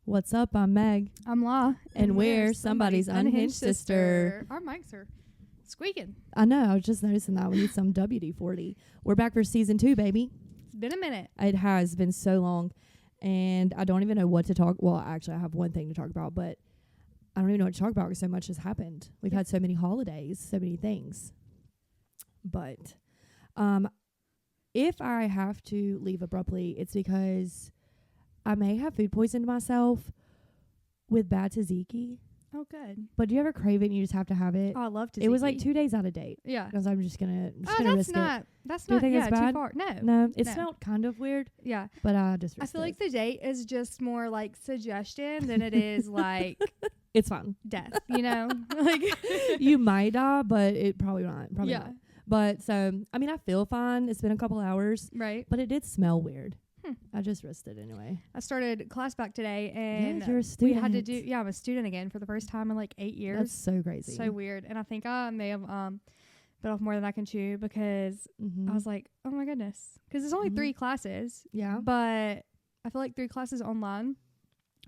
What's up? I'm Meg. I'm La. And we're somebody's unhinged sister. Our mics are squeaking. I know. I was just noticing that. We need some WD-40. We're back for season 2, baby. It's been a minute. It has been so long. And I don't even know what to talk. Well, actually, I have one thing to talk about, but I don't even know what to talk about because so much has happened. We've had so many holidays, so many things. But if I have to leave abruptly, it's because I may have food poisoned myself with bad tzatziki. Oh, good. But do you ever crave it and you just have to have it? Oh, I love tzatziki. It was like 2 days out of date. Yeah. Because I'm just gonna That's risk not. it. That's Do you not. think it's bad? Too far. No. No, it No. smelled kind of weird. Yeah. But I just I risked feel it. like the date is just more like suggestion than it is like It's fine. death. You know, like You might die, but it probably not. Probably yeah. not. But so I mean, I feel fine. It's been a couple hours, Right. but it did smell weird. I just risked it anyway. I started class back today, and you're a we student. had to do. Yeah, I'm a student again for the first time in like 8 years. That's so crazy. So weird. And I think I may have bit off more than I can chew because I was like, oh my goodness, because it's only 3 classes. Yeah. But I feel like 3 classes online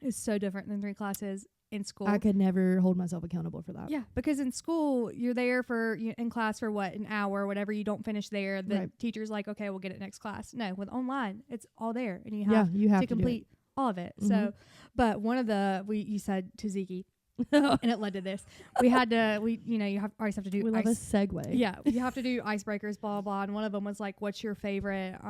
is so different than 3 classes in school. I could never hold myself accountable for that. Yeah, because in school you're there for in class for what, an hour, whatever. You don't finish there. The Right. teacher's like, okay, we'll get it next class. No, with online, it's all there, and you You have to to complete all of it. Mhm. So, but one of the you said tzatziki, and it led to this. We had to you always have to do. We love a segue. Yeah, you have to do icebreakers, blah blah. And one of them was like, "What's your favorite,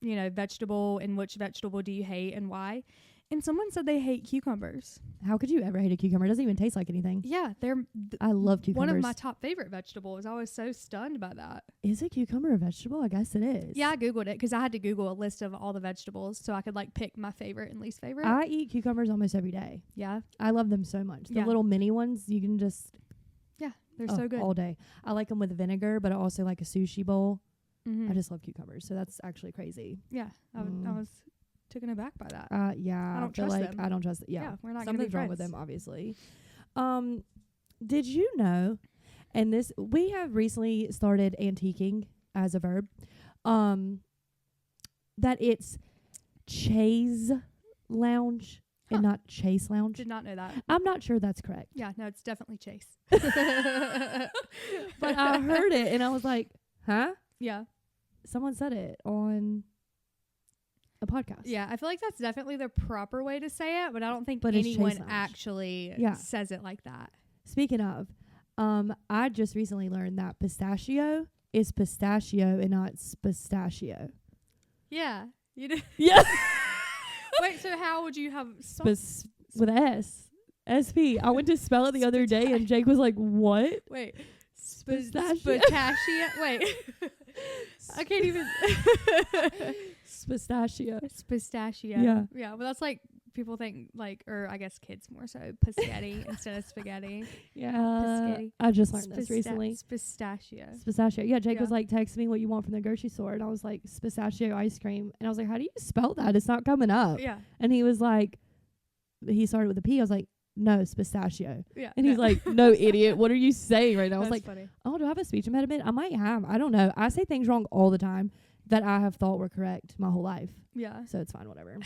vegetable, and which vegetable do you hate and why?" And someone said they hate cucumbers. How could you ever hate a cucumber? It doesn't even taste like anything. Yeah, they're. I love cucumbers. One of my top favorite vegetables. I was so stunned by that. Is a cucumber a vegetable? I guess it is. Yeah, I googled it because I had to Google a list of all the vegetables so I could like pick my favorite and least favorite. I eat cucumbers almost every day. Yeah, I love them so much. The Yeah. little mini ones, you can just they're so good. all day. I like them with vinegar, but I also like a sushi bowl. Mm-hmm. I just love cucumbers, so that's actually crazy. Yeah, I was taken aback by that. Yeah, I don't feel trust like them. I don't trust it. Yeah, we're not going to be something's wrong friends. with them, obviously. Did you know? And this, we have recently started antiquing as a verb. That it's Chaise Lounge and not Chase Lounge. Did not know that. I'm not sure that's correct. Yeah, no, it's definitely Chase. But I heard it and I was like, huh? Yeah. Someone said it on a podcast. Yeah, I feel like that's definitely the proper way to say it, but I don't think But it's Chase anyone Lounge. actually says it like that. Speaking of, I just recently learned that pistachio is pistachio and not pistachio. Yeah. You do. Yeah. Wait, so how would you have With S. SP. I went to spell it the other day and Jake was like, what? Wait. Pistachio. Pistachio. Wait. I can't even. Pistachio. Pistachio. Yeah. Yeah, well, that's like people think like, or I guess kids more so, spaghetti instead of spaghetti. Yeah. Piscetti. I just learned this recently. Pistachio. Pistachio. Yeah, Jake Yeah. was like, text me what you want from the grocery store. And I was like, pistachio ice cream. And I was like, how do you spell that? It's not coming up. Yeah. And he was like, he started with a P. I was like, no, it's pistachio. Yeah. And he's like, no, idiot. What are you saying right now? I was That's like, funny. oh, do I have a speech impediment? I might have. I don't know. I say things wrong all the time that I have thought were correct my whole life. Yeah. So it's fine, whatever.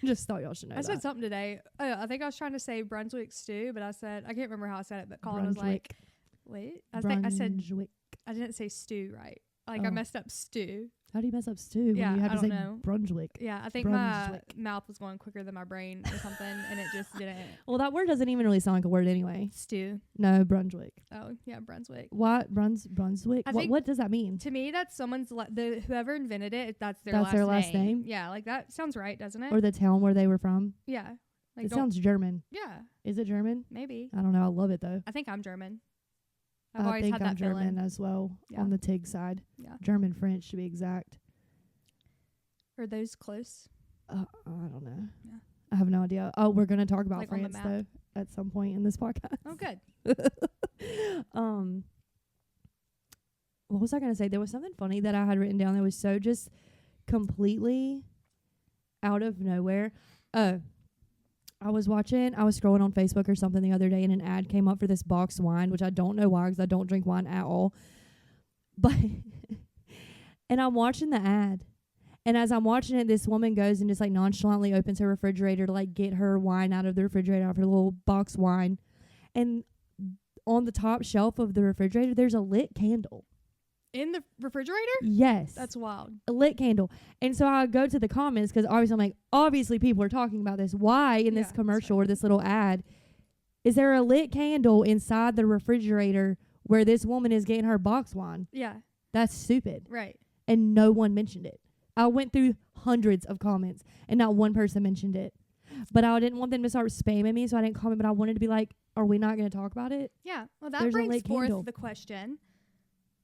Just thought y'all should know I said that. something today. I think I was trying to say Brunswick stew, but I can't remember how I said it, but Colin was like, wait. I said, Brunswick. I didn't say stew right. Like I Oh. messed up stew. How do you mess up stew Yeah, when you have I to say don't know. Brunswick? Yeah, I think Brunswick. my mouth was going quicker than my brain or something, and it just didn't. Well, that word doesn't even really sound like a word anyway. Stew. No, Brunswick. Oh, yeah, Brunswick. What? Brunswick? I What, think- what does that mean? To me, that's someone's whoever invented it. That's their That's last their last name? Yeah, like that sounds right, doesn't it? Or the town where they were from? Yeah, like It sounds German. Yeah, Is it German? maybe. I don't know. I love it though. I think I'm German. I've I always think had I'm that German feeling. as well Yeah. on the TIG side. Yeah. German French to be exact. Are those close? I don't know. Yeah. I have no idea. Oh, we're gonna talk about Like on the France map. though at some point in this podcast. Oh, good. What was I gonna say? There was something funny that I had written down that was so just completely out of nowhere. I was scrolling on Facebook or something the other day and an ad came up for this boxed wine, which I don't know why because I don't drink wine at all. But and I'm watching the ad And as I'm watching it, this woman goes and just like nonchalantly opens her refrigerator to like get her wine out of the refrigerator, out of her little box wine. And on the top shelf of the refrigerator, there's a lit candle. In the refrigerator? Yes. That's wild. A lit candle. And so I go to the comments because obviously I'm like, obviously people are talking about this. Why in this commercial or this little ad is there a lit candle inside the refrigerator where this woman is getting her box wine? Yeah. That's stupid. Right. And no one mentioned it. I went through hundreds of comments and not one person mentioned it. But I didn't want them to start spamming me, so I didn't comment. But I wanted to be like, are we not going to talk about it? Yeah. Well, that There's a brings lit forth candle. the question,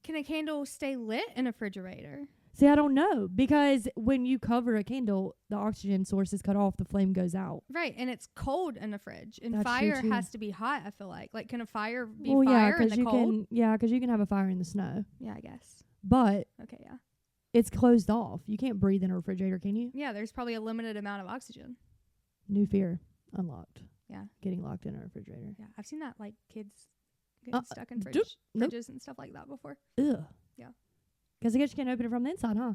can a candle stay lit in a refrigerator? See, I don't know. Because when you cover a candle, the oxygen source is cut off, the flame goes out. Right. And it's cold in the fridge. And That's true, fire too. has to be hot, I feel like. Like, can a fire be Well, yeah, fire in the you cold? because you can have a fire in the snow. Yeah, I guess. But Okay, yeah. it's closed off. You can't breathe in a refrigerator, can you? Yeah, there's probably a limited amount of oxygen. New fear. Unlocked. Yeah. Getting locked in a refrigerator. Yeah. I've seen that, like, kids getting stuck in nope. fridges and stuff like that before. Ugh. Yeah. Because I guess you can't open it from the inside, huh?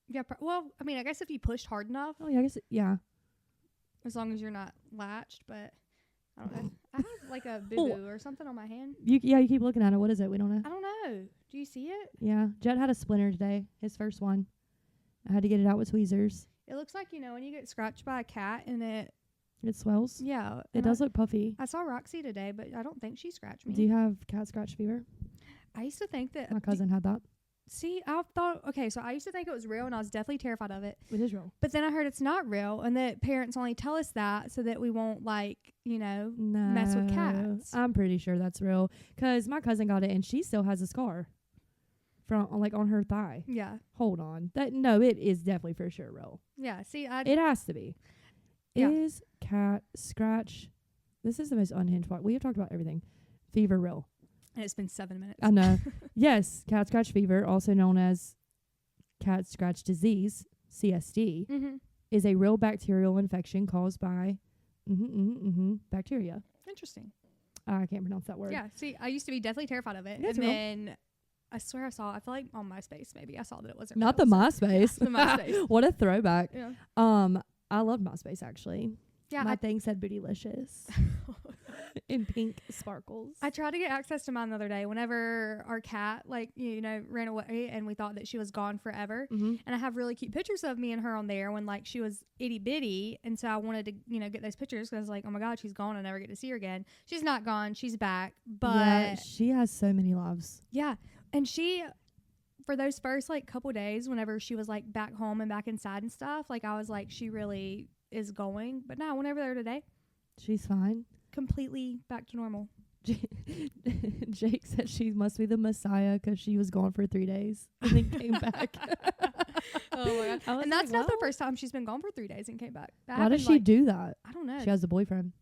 Yeah. Well, I mean, I guess if you pushed hard enough, Oh, yeah, I guess, yeah. as long as you're not latched, but I don't know. I have, like, a boo-boo or something on my hand. You keep looking at it. What is it? We don't know. I don't know. Do you see it? Yeah. Jet had a splinter today. His first one. I had to get it out with tweezers. It looks like, when you get scratched by a cat and it, It swells. yeah. It does look puffy. I saw Roxy today, but I don't think she scratched me. Do you have cat scratch fever? I used to think that. My cousin had that. See, I thought, okay, so I used to think it was real and I was definitely terrified of it. It is real. But then I heard it's not real and that parents only tell us that so that we won't, like, No. mess with cats. I'm pretty sure that's real. Because my cousin got it and she still has a scar from on her thigh. Yeah. Hold on. No, it is definitely for sure real. Yeah. See, It has to be. Yeah. Is cat scratch? This is the most unhinged part. We have talked about everything. Fever real. and it's been 7 minutes. I know. Yes, cat scratch fever, also known as cat scratch disease, CSD, Mm-hmm. is a real bacterial infection caused by bacteria. Interesting. I can't pronounce that word. Yeah. See, I used to be definitely terrified of it. Yeah, it's and real. then I swear I feel like on MySpace maybe I saw that it wasn't Not the real, MySpace. the MySpace. What a throwback. Yeah. I loved MySpace actually. Yeah. My thing said bootylicious in pink sparkles. I tried to get access to mine the other day whenever our cat, ran away and we thought that she was gone forever. Mm-hmm. And I have really cute pictures of me and her on there when, she was itty bitty. And so I wanted to, get those pictures because I was like, oh my God, she's gone. I never get to see her again. She's not gone. She's back. But yeah, she has so many lives. yeah. And she, for those first, couple days, whenever she was, back home and back inside and stuff, I was like, she really is going. But now, whenever they're today, She's fine. completely back to normal. Jake said she must be the Messiah because she was gone for 3 days and then came back. Oh my God. And that's like, not the well, first time she's been gone for 3 days and came back. That Why does happened, she do that? I don't know. She has a boyfriend.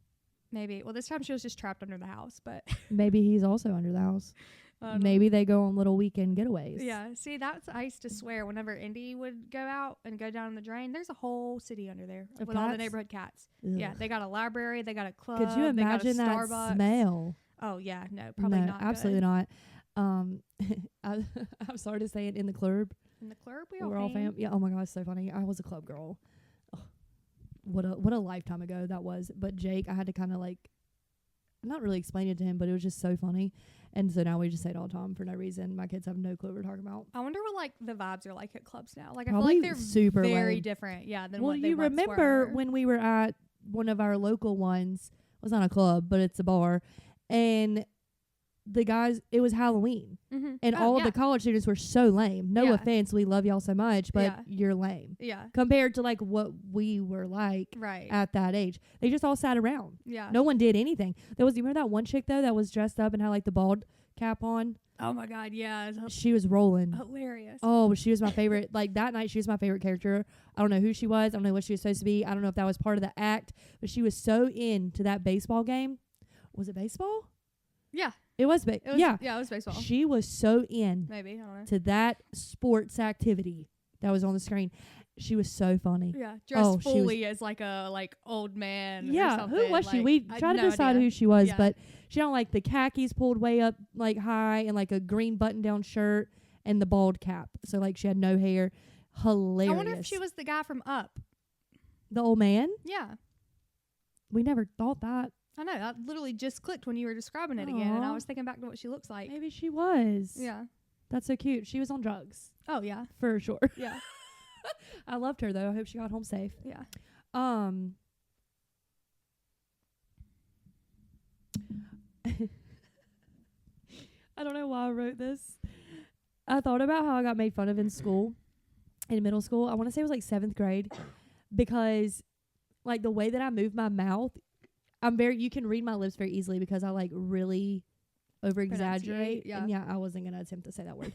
Maybe. Well, this time she was just trapped under the house, but Maybe he's also under the house. I don't know. Maybe they go on little weekend getaways. Yeah. See, I used to swear whenever Indy would go out and go down in the drain, there's a whole city under there Of with all the cats? neighborhood cats. Ugh. Yeah. They got a library. They got a club. Could you they got a imagine that Starbucks. smell? Oh yeah. No, probably No, not. absolutely good. not. I'm sorry to say it in the club. In the club, We're all fam. Yeah. Oh my gosh, so funny. I was a club girl. Ugh. What a lifetime ago that was. But Jake, I had to kind of not really explain it to him, but it was just so funny. And so now we just say it all the time for no reason. My kids have no clue what we're talking about. I wonder what the vibes are like at clubs now. I feel Probably like they're super very lame. different. Yeah. Than Well, what they you once remember were. when we were at one of our local ones? Well, it's not a club, but it's a bar, and the guys. It was Halloween, Mm-hmm. and all of the college students were so lame. No Yeah. offense, we love y'all so much, but Yeah. you're lame Yeah. compared to what we were like Right. at that age. They just all sat around. Yeah. No one did anything. You remember that one chick though that was dressed up and had the bald cap on? Oh my God. Yeah. It's She was rolling. hilarious. Oh, she was my favorite. That night, she was my favorite character. I don't know who she was. I don't know what she was supposed to be. I don't know if that was part of the act, but she was so into that baseball game. Was it baseball? Yeah. It was. Yeah. Yeah. It was baseball. She was so in Maybe. I don't know. to that sports activity that was on the screen. She was so funny. Yeah. Dressed Oh, she was- fully as a old man. Or Yeah, something. who was she? We I had tried to no decide idea. who she was, Yeah. but she had the khakis pulled way up high and a green button down shirt and the bald cap. So she had no hair. hilarious. I wonder if she was the guy from Up. the old man. Yeah. We never thought that. I know. That literally just clicked when you were describing it again, and I Aw. was thinking back to what she looks like. Maybe she was. Yeah. That's so cute. She was on drugs Oh, yeah. for sure. Yeah. I loved her though. I hope she got home safe. Yeah. I don't know why I wrote this. I thought about how I got made fun of in school, in middle school. I want to say it was like 7th grade, because like the way that I move my mouth, you can read my lips very easily because I like really over exaggerate. Yeah. And yeah, I wasn't going to attempt to say that word.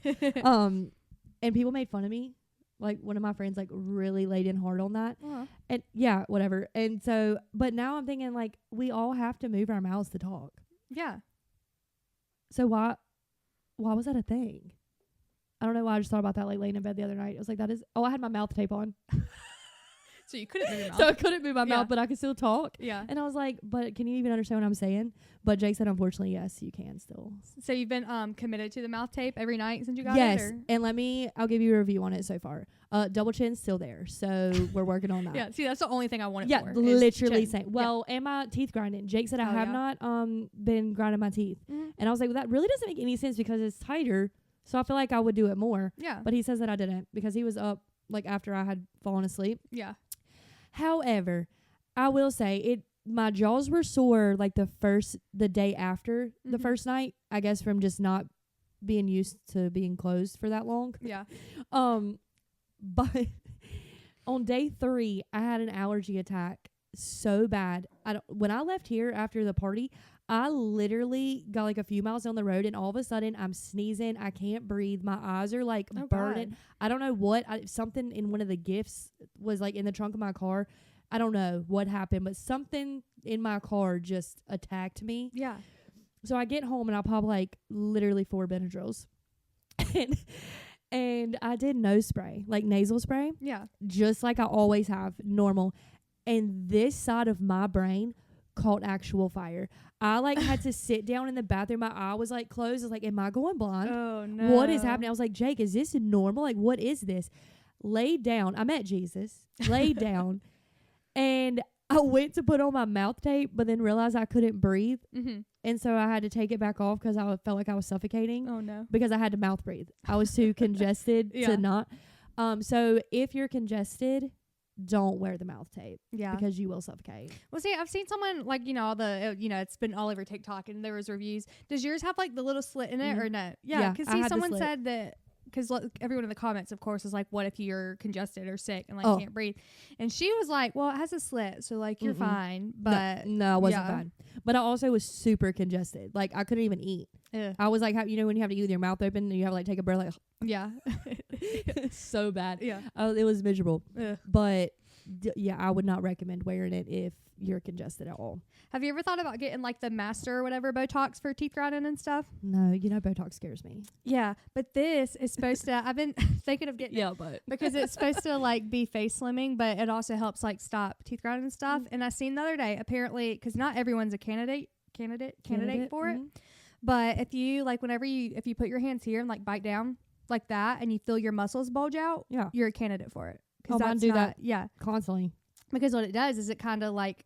And people made fun of me. Like one of my friends like really laid in hard on that. And yeah, whatever. And so, but now I'm thinking like we all have to move our mouths to talk. Yeah. So why was that a thing? I don't know why. I just thought about that like laying in bed the other night. I was like, I had my mouth tape on. So you couldn't move your mouth. So I couldn't move my Yeah. mouth, but I could still talk. Yeah. And I was like, but can you even understand what I'm saying? But Jake said, unfortunately, yes, you can still. So you've been committed to the mouth tape every night since you got Yes. it? Or? And I'll give you a review on it so far. Double chin's still there. So we're working on that. Yeah. See, that's the only thing I want it Yeah, for. literally is chin. same. Well, and my teeth grinding. Jake said I Oh, have yeah? not been grinding my teeth. Mhm. And I was like, well, that really doesn't make any sense because it's tighter. So I feel like I would do it more. Yeah. But he says that I didn't because he was up like after I had fallen asleep. Yeah. However, I will say my jaws were sore like the day after the Mhm. first night, I guess from just not being used to being closed for that long. Yeah. But on day 3, I had an allergy attack so bad. When I left here after the party, I literally got like a few miles down the road and all of a sudden I'm sneezing. I can't breathe. My eyes are like Oh, burning. God. I don't know what. Something in one of the gifts was like in the trunk of my car. I don't know what happened, but something in my car just attacked me. Yeah. So I get home and I pop like literally 4 Benadryls. and I did nose spray, like nasal spray, Yeah. just like I always have, normal. And this side of my brain caught actual fire. I like had to sit down in the bathroom. My eye was like closed. I was like, am I going blind? Oh, no. What is happening? I was like, Jake, is this normal? Like, what is this? Laid down. I met Jesus. Laid down. And I went to put on my mouth tape, but then realized I couldn't breathe. Mm-hmm. And so I had to take it back off because I felt like I was suffocating Oh, no. because I had to mouth breathe. I was too congested Yeah. to not. So if you're congested, don't wear the mouth tape Yeah. because you will suffocate. Well, see, I've seen someone like, it's been all over TikTok and there was reviews. Does yours have like the little slit in it Mhm. or no? Yeah, Yeah. Because I see, had the someone slit. said that, because everyone in the comments, of course, is like, what if you're congested or sick and like Oh. can't breathe? And she was like, well, it has a slit. So like, you're Mm-mm. fine. But no, I wasn't yeah. fine. But I also was super congested. Like I couldn't even eat. ugh. I was like, when you have to eat with your mouth open and you have to like take a breath, like Yeah. so bad. Yeah. It was miserable. Ugh. But yeah, I would not recommend wearing it if you're congested at all. Have you ever thought about getting like the master or whatever Botox for teeth grinding and stuff? No, Botox scares me. Yeah. But this is supposed to, I've been thinking of getting it but because it's supposed to like be face slimming, but it also helps like stop teeth grinding and stuff. And I seen the other day, apparently, because not everyone's a candidate for it. Mhm. But if you like, if you put your hands here and like bite down like that and you feel your muscles bulge out, Yeah, you're a candidate for it. Oh, mine do that. Yeah. constantly. Because what it does is it kind of like,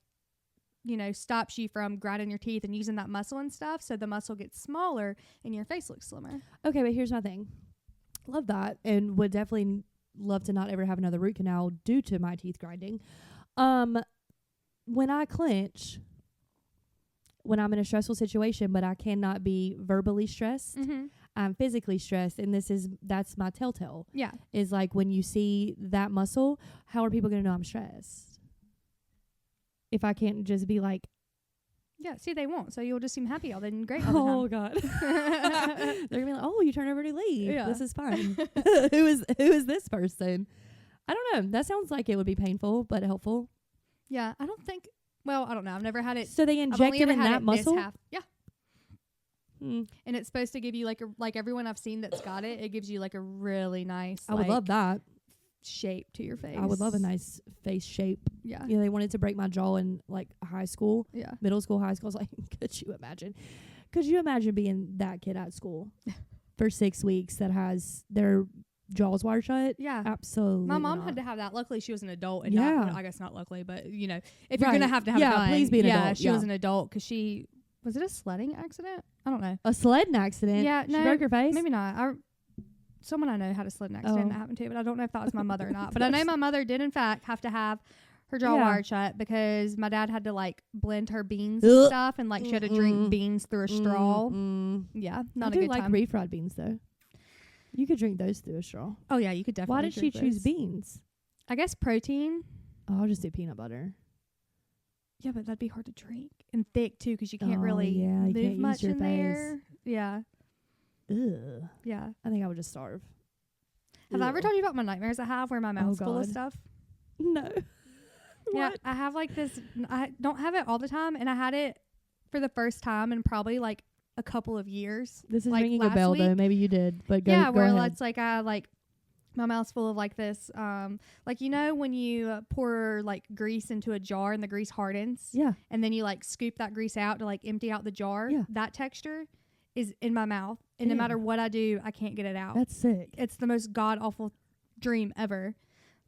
stops you from grinding your teeth and using that muscle and stuff. So the muscle gets smaller and your face looks slimmer. Okay, but here's my thing. Love that, and would definitely love to not ever have another root canal due to my teeth grinding. When I clench, when I'm in a stressful situation, but I cannot be verbally stressed, Mm-hmm. I'm physically stressed, and that's my telltale. Yeah. Is like when you see that muscle, how are people going to know I'm stressed? If I can't just be like, Yeah. See, they won't. So you'll just seem happy all then great all oh the God, they're gonna be like, oh, you turn over a new leaf. Yeah. This is fun. who is this person? I don't know. That sounds like it would be painful but helpful. Yeah. I don't think. Well, I don't know. I've never had it. So they I've inject only it ever in had that it muscle. this half. Yeah. Hmm. And it's supposed to give you like everyone I've seen that's got it. It gives you like a really nice. I would love that. shape to your face. I would love a nice face shape. Yeah. You know, they wanted to break my jaw in like high school, Yeah. middle school, high school. I was like, could you imagine? Could you imagine being that kid at school for 6 weeks that has their jaws wired shut. Yeah. Absolutely. My mom not. had to have that. Luckily, she was an adult, and Yeah. not, well, I guess not luckily, but if you're Right. gonna have to have Yeah, a gun, please be an adult. she Yeah. was an adult because she was it a sledding accident? I don't know. A sledding accident. Yeah, She no, broke her face. Maybe not. Someone I know had a sledding accident that happened to, but I don't know if that was my mother or not. But I know my mother did in fact have to have her jaw wired shut because my dad had to like blend her beans and stuff, and like she had to drink beans through a straw. Yeah, not a good like time. refried beans though. You could drink those through a straw. Oh yeah, you could definitely. Why did she drink choose those. beans? I guess protein. Oh, I'll just do peanut butter. Yeah, but that'd be hard to drink and thick too because you can't really you move can't much use your in face. there. Yeah, Ugh. yeah. I think I would just starve. Have I ever Ugh. told you about my nightmares I have where my mouth's full of God. stuff? No. Yeah, What? I have like this. I don't have it all the time, and I had it for the first time in probably like a couple of years. This is like ringing a last bell though. week. Maybe you did, but go. Yeah, go where ahead. it's like I like my mouth's full of like this, like when you pour like grease into a jar and the grease hardens, Yeah. and then you like scoop that grease out to like empty out the jar. Yeah. That texture is in my mouth, and no Ew. matter what I do, I can't get it out. That's sick. It's the most god awful dream ever.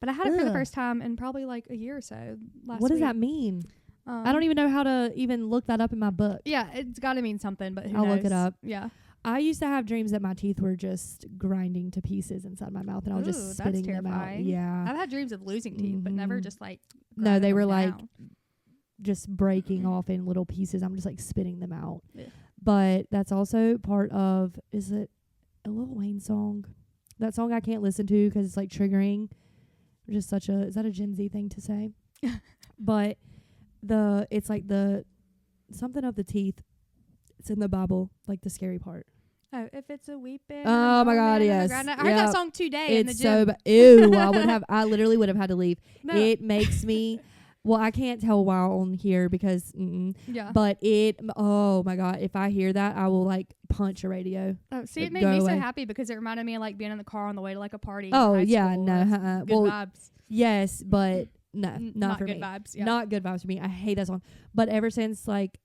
But I had it for the Ugh. first time in probably like a year or so last What does week. that mean? I don't even know how to even look that up in my book. Yeah, it's got to mean something, but who I'll knows? look it up. Yeah. I used to have dreams that my teeth were just grinding to pieces inside my mouth, and I was Ooh, just that's spitting them out. terrifying. Yeah. I've had dreams of losing teeth, but never Mhm. just like No, grinding they them were like down. just breaking off in little pieces. I'm just like spitting them out. Ugh. But that's also part of, is it a Lil Wayne song? That song I can't listen to because it's like triggering. Just such a, is that a Gen Z thing to say? But it's like something of the teeth. It's in the Bible, like the scary part. Oh, if it's a weeping. Oh my God, yes. I heard that Yep. song today in the It's gym. so ew. I literally would have had to leave. No. It makes me, well, I can't tell why on here because, Yeah. but oh my God, if I hear that, I will like punch a radio. Oh, see, like, it made go me so away. happy because it reminded me of like being in the car on the way to like a party. in Oh high yeah, school. no, That's good well, vibes. yes, but no, not for good me. vibes. Yeah. Not good vibes for me. I hate that song. But ever since like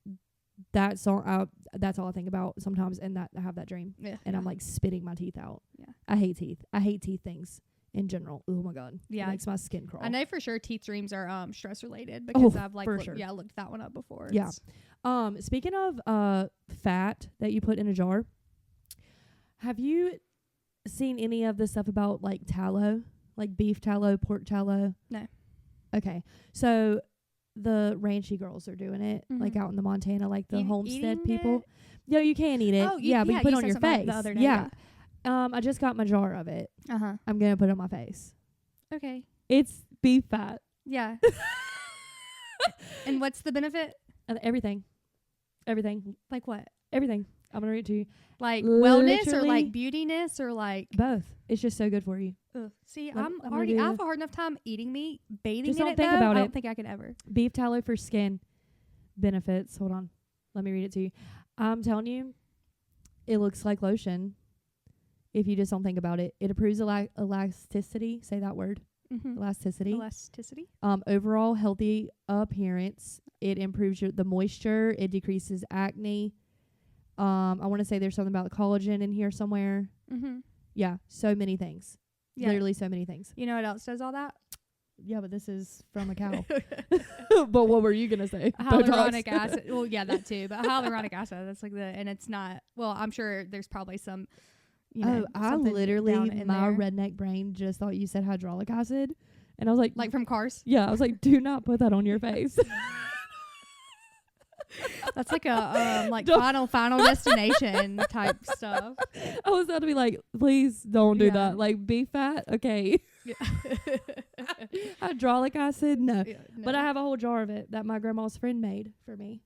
that song, that's all I think about sometimes, and that I have that dream, Yeah. and I'm like spitting my teeth out. Yeah. I hate teeth. I hate teeth things in general. Oh my God. Yeah. It makes my skin crawl. I know for sure teeth dreams are stress related because I've like for sure. looked that one up before. Yeah. It's- Speaking of fat that you put in a jar, have you seen any of the stuff about like tallow, like beef tallow, pork tallow? No. Okay, so the Ranchy girls are doing it, like Mhm. out in the Montana, like the Eating homestead people. it? No, you can't eat it. Oh, yeah, but you put it on said your something face. the other day. Yeah. I just got my jar of it. Uh-huh. I'm gonna put it on my face. Okay. It's beef fat. Yeah. And what's the benefit? Everything. Like what? Everything. I'm gonna read it to you. Like wellness or Literally- like beautiness or like Both. It's just so good for you. ugh. See, Let- I'm I'm already gonna I do- have a hard enough time eating meat, bathing Just in don't it think though. about I it. don't think I could ever. Beef tallow for skin benefits. Hold on. Let me read it to you. I'm telling you, it looks like lotion if you just don't think about it. It improves elasticity. Say that word. Mm-hmm. Elasticity. Elasticity. Overall healthy appearance. It improves the moisture. It decreases acne. I want to say there's something about collagen in here somewhere. Mm-hmm. Yeah, so many things. Yeah. Literally so many things. You know what else does all that? Yeah, but this is from a cow. But what were you going to say? Hyaluronic Botox? acid. Well, yeah, that too. But hyaluronic acid, that's like and it's not, well, I'm sure there's probably some, I something literally, down in my there. redneck brain just thought you said hydraulic acid. And I was like From cars. yeah, I was like, do not put that on your face. That's like a like Don't- final destination type stuff. I was about to be like, please don't do Yeah. that. Like beef fat, okay. Hydraulic acid, no. Yeah, But no. I have a whole jar of it that my grandma's friend made for me.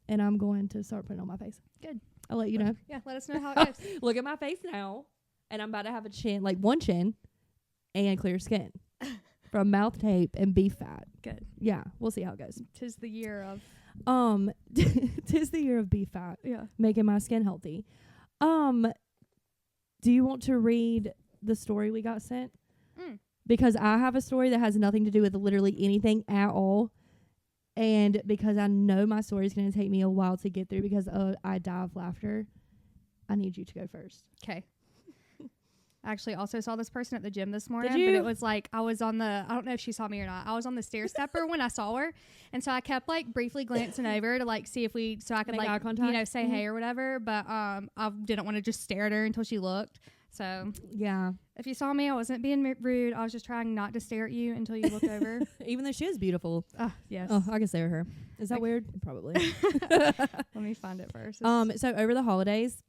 And I'm going to start putting it on my face. Good. I'll let you know. Yeah, let us know how it goes. Look at my face now. And I'm about to have a chin, like one chin and clear skin from mouth tape and beef fat. Good. Yeah, we'll see how it goes. 'Tis the year of 'Tis the year of beef fat, yeah. making my skin healthy. Do you want to read the story we got sent? Mm. Because I have a story that has nothing to do with literally anything at all. And because I know my story is going to take me a while to get through because I die of laughter, I need you to go first. 'Kay. I actually also saw this person at the gym this morning. Did you? But it was like I was on the, I don't know if she saw me or not. I was on the stair stepper when I saw her. And so I kept like briefly glancing over to like see if so I could Make eye like, contact? say hey or whatever. But I didn't want to just stare at her until she looked. So Yeah. if you saw me, I wasn't being rude. I was just trying not to stare at you until you looked over. Even though she is beautiful. Yes. Oh, I can stare at her. Is that weird? Probably. Let me find it first. So over the holidays,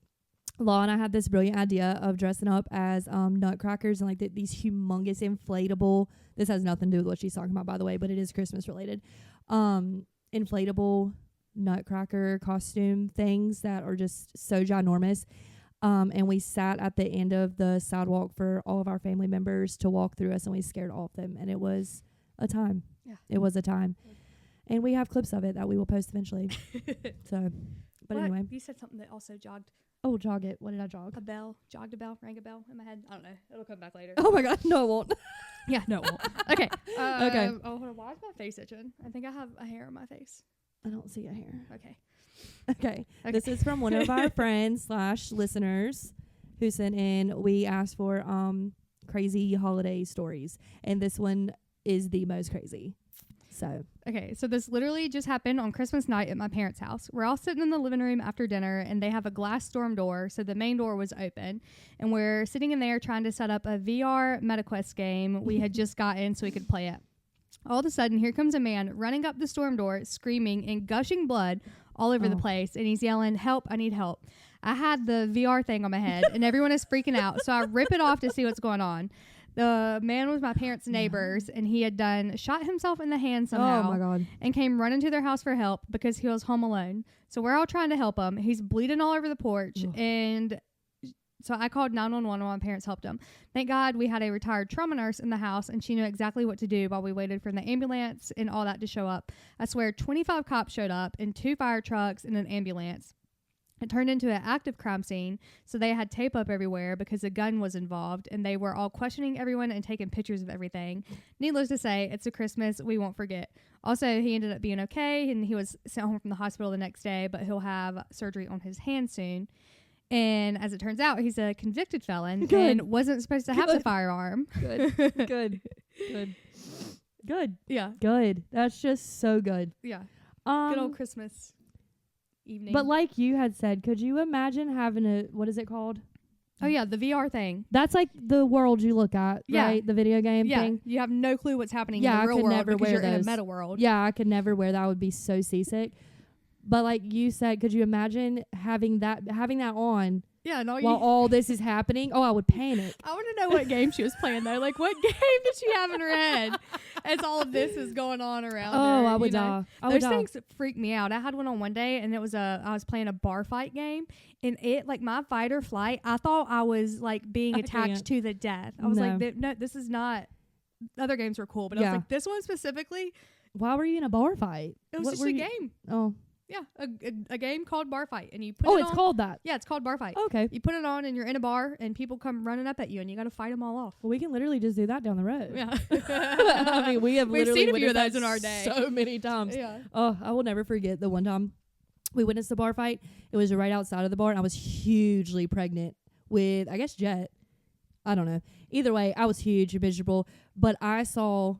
Law and I had this brilliant idea of dressing up as nutcrackers and like these humongous inflatable. This has nothing to do with what she's talking about, by the way, but it is Christmas related. Inflatable nutcracker costume things that are just so ginormous. And we sat at the end of the sidewalk for all of our family members to walk through us, and we scared all of them, and it was a time. Yeah. It was a time. And we have clips of it that we will post eventually. So, but what? Anyway. You said something that also jogged Oh, jog it. What did I jog? a bell, rang a bell in my head. I don't know. It'll come back later. Oh my God. No, it won't. Yeah, no, it won't. Okay. Okay. Oh, hold on. Why is my face itching? I think I have a hair on my face. I don't see a hair. Okay. Okay. This is from one of our friends / listeners who sent in. We asked for crazy holiday stories, and this one is the most crazy. So Okay, so this literally just happened on Christmas night at my parents' house. We're all sitting in the living room after dinner, and they have a glass storm door, so the main door was open. And we're sitting in there trying to set up a VR MetaQuest game we had just gotten so we could play it. All of a sudden, here comes a man running up the storm door, screaming and gushing blood all over the place, and he's yelling, "Help, I need help." I had the VR thing on my head, and everyone is freaking out, so I rip it off to see what's going on. The man was my parents' neighbors, and he had shot himself in the hand somehow. Oh my God. And came running to their house for help because he was home alone. So we're all trying to help him. He's bleeding all over the porch. Ugh. And so I called 911 while my parents helped him. Thank God we had a retired trauma nurse in the house, and she knew exactly what to do while we waited for the ambulance and all that to show up. I swear 25 cops showed up and 2 fire trucks and an ambulance. It turned into an active crime scene, so they had tape up everywhere because a gun was involved, and they were all questioning everyone and taking pictures of everything. Needless to say, it's a Christmas we won't forget. Also, he ended up being okay, and he was sent home from the hospital the next day, but he'll have surgery on his hand soon. And as it turns out, he's a convicted felon and wasn't supposed to have the firearm. Good. Good. Good. Good. Yeah. Good. That's just so good. Yeah. Good old Christmas evening. But like you had said, could you imagine having what is it called? Oh yeah, the VR thing. That's like the world you look at, right? The video game thing. You have no clue what's happening Yeah, in the I real could world never because wear you're in a those. meta world. Yeah, I could never wear that. I would be so seasick. But like you said, could you imagine having that on Yeah, no, while all this is happening? Oh, I would panic. I want to know what game she was playing though. Like, what game did she have in her head as all of this is going on around her? Oh, I would die. Those things freak me out. I had one on one day, and it was I was playing a bar fight game, and it like my fight or flight. I thought I was like being attacked to the death. I was like, no, this is not. Other games were cool, but I was like, this one specifically. Why were you in a bar fight? It was just a game. Oh. Yeah, a game called Bar Fight, and you put it on. It's called that. Yeah, it's called Bar Fight. Okay. You put it on, and you're in a bar, and people come running up at you, and you got to fight them all off. Well, we can literally just do that down the road. Yeah. I mean, we've seen a few of those in our day. So many times. Yeah. Oh, I will never forget the one time we witnessed a bar fight. It was right outside of the bar, and I was hugely pregnant with, I guess, Jet. I don't know. Either way, I was huge and miserable, but I saw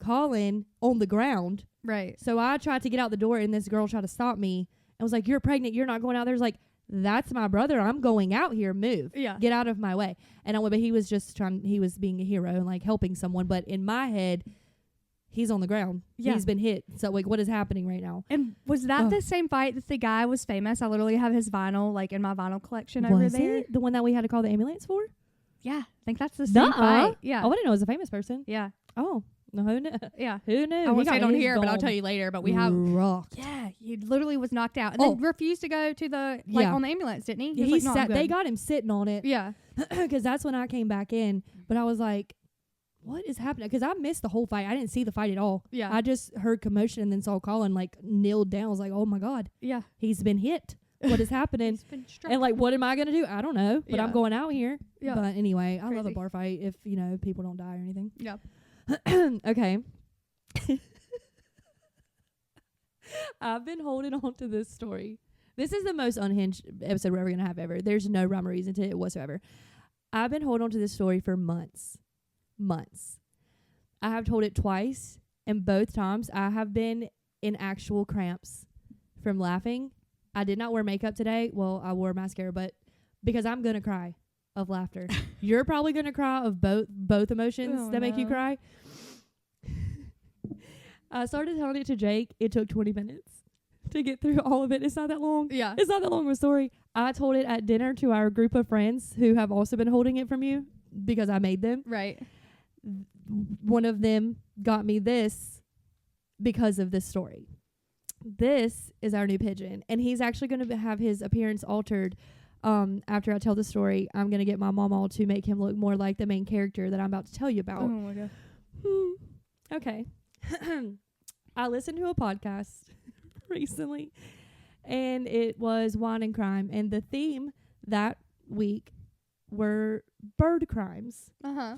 Colin on the ground. Right. So I tried to get out the door, and this girl tried to stop me. I was like, "You're pregnant. You're not going out there." It's like, "That's my brother. I'm going out here. Move. Yeah. Get out of my way." And but he was just he was being a hero and like helping someone. But in my head, he's on the ground. Yeah. He's been hit. So like, what is happening right now? And was that the same fight that the guy was famous? I literally have his vinyl like in my vinyl collection over there. It the one that we had to call the ambulance for? Yeah, I think that's the same fight. Yeah. Oh, I didn't know it was a famous person. Yeah. Oh. No, who knew? Yeah. Who knew? I won't say it on here, but I'll tell you later. But we have. Rocked. Yeah, he literally was knocked out, and then refused to go to the on the ambulance, didn't he? He sat. They got him sitting on it. Yeah, because that's when I came back in. But I was like, "What is happening?" Because I missed the whole fight. I didn't see the fight at all. Yeah, I just heard commotion and then saw Colin like kneeled down. I was like, "Oh my God, yeah, he's been hit. What is happening?" And like, what am I gonna do? I don't know. But I'm going out here. Yeah. But anyway, I love a bar fight if people don't die or anything. Yeah. Okay. I've been holding on to this story. This is the most unhinged episode we're ever going to have ever. There's no rhyme or reason to it whatsoever. I've been holding on to this story for months. I have told it twice, and both times I have been in actual cramps from laughing. I did not wear makeup today. Well, I wore mascara, but because I'm going to cry of laughter. You're probably going to cry of both emotions that make you cry. I started telling it to Jake. It took 20 minutes to get through all of it. It's not that long. Yeah. It's not that long of a story. I told it at dinner to our group of friends who have also been holding it from you because I made them. Right. One of them got me this because of this story. This is our new pigeon, and he's actually going to have his appearance altered. After I tell the story, I'm going to get my mama to make him look more like the main character that I'm about to tell you about. Oh my God. Okay. I listened to a podcast recently, and it was wine and crime, and the theme that week were bird crimes. Uh-huh.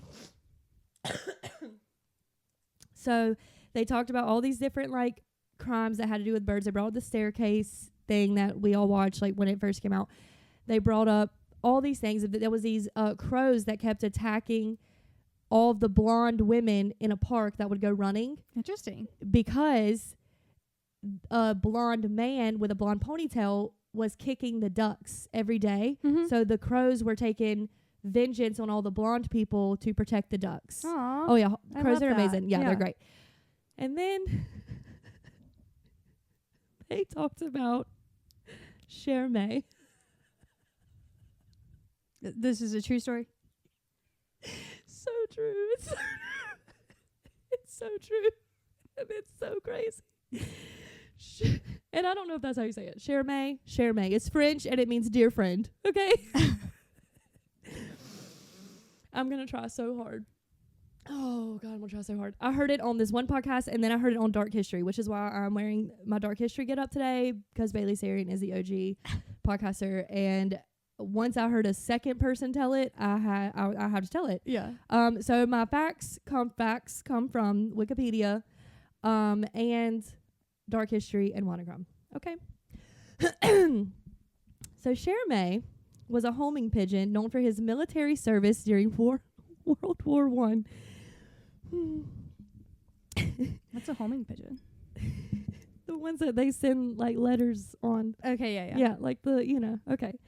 So they talked about all these different like crimes that had to do with birds. They brought up the staircase thing that we all watched like when it first came out. They brought up all these things. There was these crows that kept attacking all of the blonde women in a park that would go running. Interesting. Because a blonde man with a blonde ponytail was kicking the ducks every day. Mm-hmm. So the crows were taking vengeance on all the blonde people to protect the ducks. Aww. Oh yeah, I crows love are that. amazing. Yeah, Yeah. they're great. And then they talked about Cher May. This is a true story? So true. It's so true. And it's so crazy. And I don't know if that's how you say it. Cher May. It's French and it means dear friend. Okay? I'm going to try so hard. Oh, God, I'm going to try so hard. I heard it on this one podcast, and then I heard it on Dark History, which is why I'm wearing my Dark History get up today, because Bailey Sarian is the OG podcaster. And once I heard a second person tell it, I had to tell it. Yeah. So my facts come from Wikipedia, and Dark History and Wanagram. Okay. So Cher May was a homing pigeon known for his military service during World War I. What's a homing pigeon? The ones that they send like letters on. Okay, yeah. Yeah, like okay.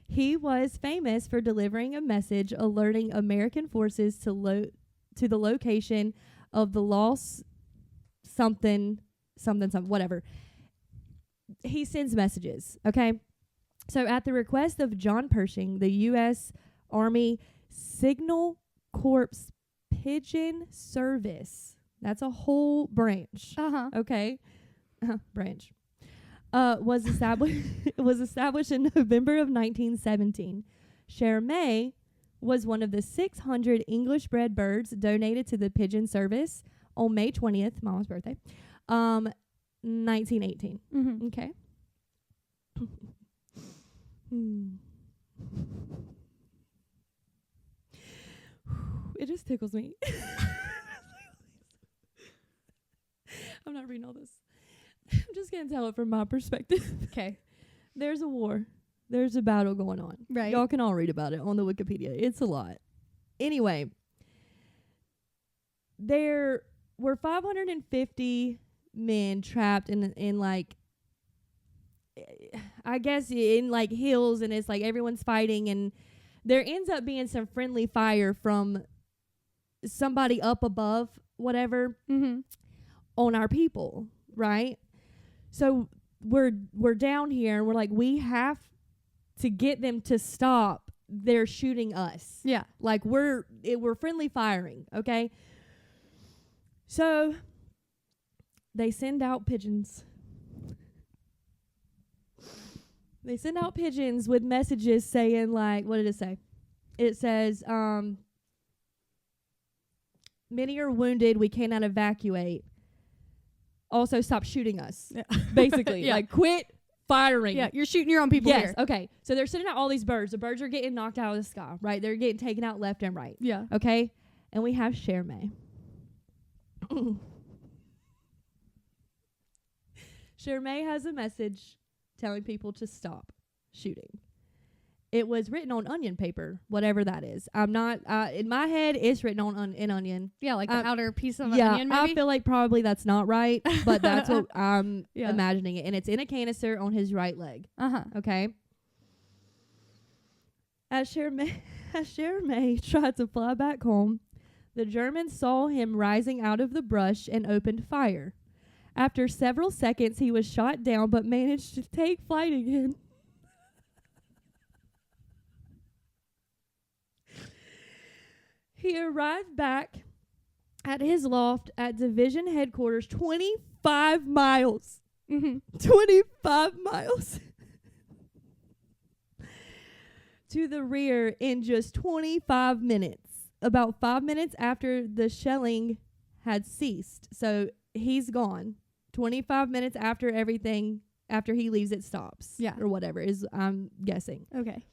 He was famous for delivering a message alerting American forces to the location of the lost something, whatever. He sends messages, okay? So at the request of John Pershing, the U.S. Army Signal Corps Pigeon Service, that's a whole branch, okay? Branch. Was established in November of 1917. Cher May was one of the 600 English-bred birds donated to the Pigeon Service on May 20th, Mama's birthday, 1918. Mm-hmm. Okay. It just tickles me. I'm not reading all this. I'm just going to tell it from my perspective. Okay. There's a war. There's a battle going on. Right. Y'all can all read about it on the Wikipedia. It's a lot. Anyway, there were 550 men trapped in like, I guess in like hills, and it's like everyone's fighting, and there ends up being some friendly fire from somebody up above, whatever, on our people, right? So we're down here, and we're like, we have to get them to stop. They're shooting us. Yeah. Like we're friendly firing, okay? So they send out pigeons. They send out pigeons with messages saying like, what did it say? It says, many are wounded. We cannot evacuate. Also, stop shooting us. Yeah. Basically, Yeah. like quit firing. Yeah, you're shooting your own people Yes. here. Okay. So they're sending out all these birds. The birds are getting knocked out of the sky, right? They're getting taken out left and right. Yeah. Okay. And we have Cher May. Cher May has a message telling people to stop shooting. it was written on onion paper, whatever that is. I'm not in my head. It's written on an onion. Yeah, like the outer piece of an Yeah, onion. Maybe? I feel like probably that's not right, but that's what I'm Yeah. imagining it. And it's in a canister on his right leg. Okay. As Chermay tried to fly back home, the Germans saw him rising out of the brush and opened fire. After several seconds, he was shot down but managed to take flight again. He arrived back at his loft at division headquarters 25 miles. 25 miles to the rear in just 25 minutes. About 5 minutes after the shelling had ceased. So he's gone. 25 minutes after everything, after he leaves, it stops. Yeah. Or whatever is, I'm guessing. Okay.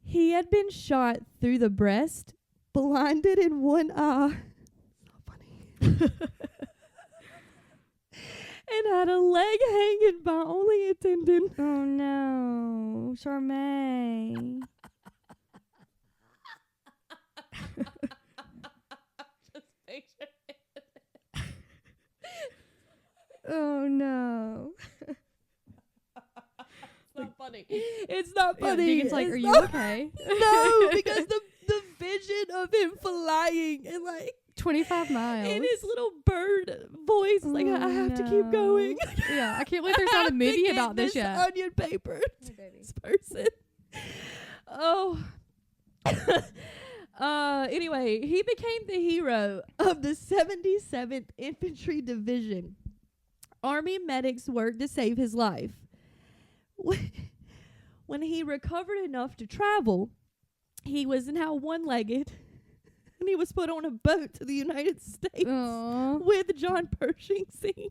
He had been shot through the breast, blinded in one eye. So funny. And had a leg hanging by only a tendon. Oh no, Charmaine. Just picture it. Oh no. It's not funny. It's not funny. Deegan's like, It's are you not- okay? No, because the vision of him flying and like 25 miles. in his little bird voice, like I have to keep going. Yeah, I can't believe there's not a movie about this yet. Onion paper to this person. Oh. Anyway, he became the hero of the 77th Infantry Division. Army medics worked to save his life. When he recovered enough to travel, he was now one-legged, and he was put on a boat to the United States with John Pershing singing.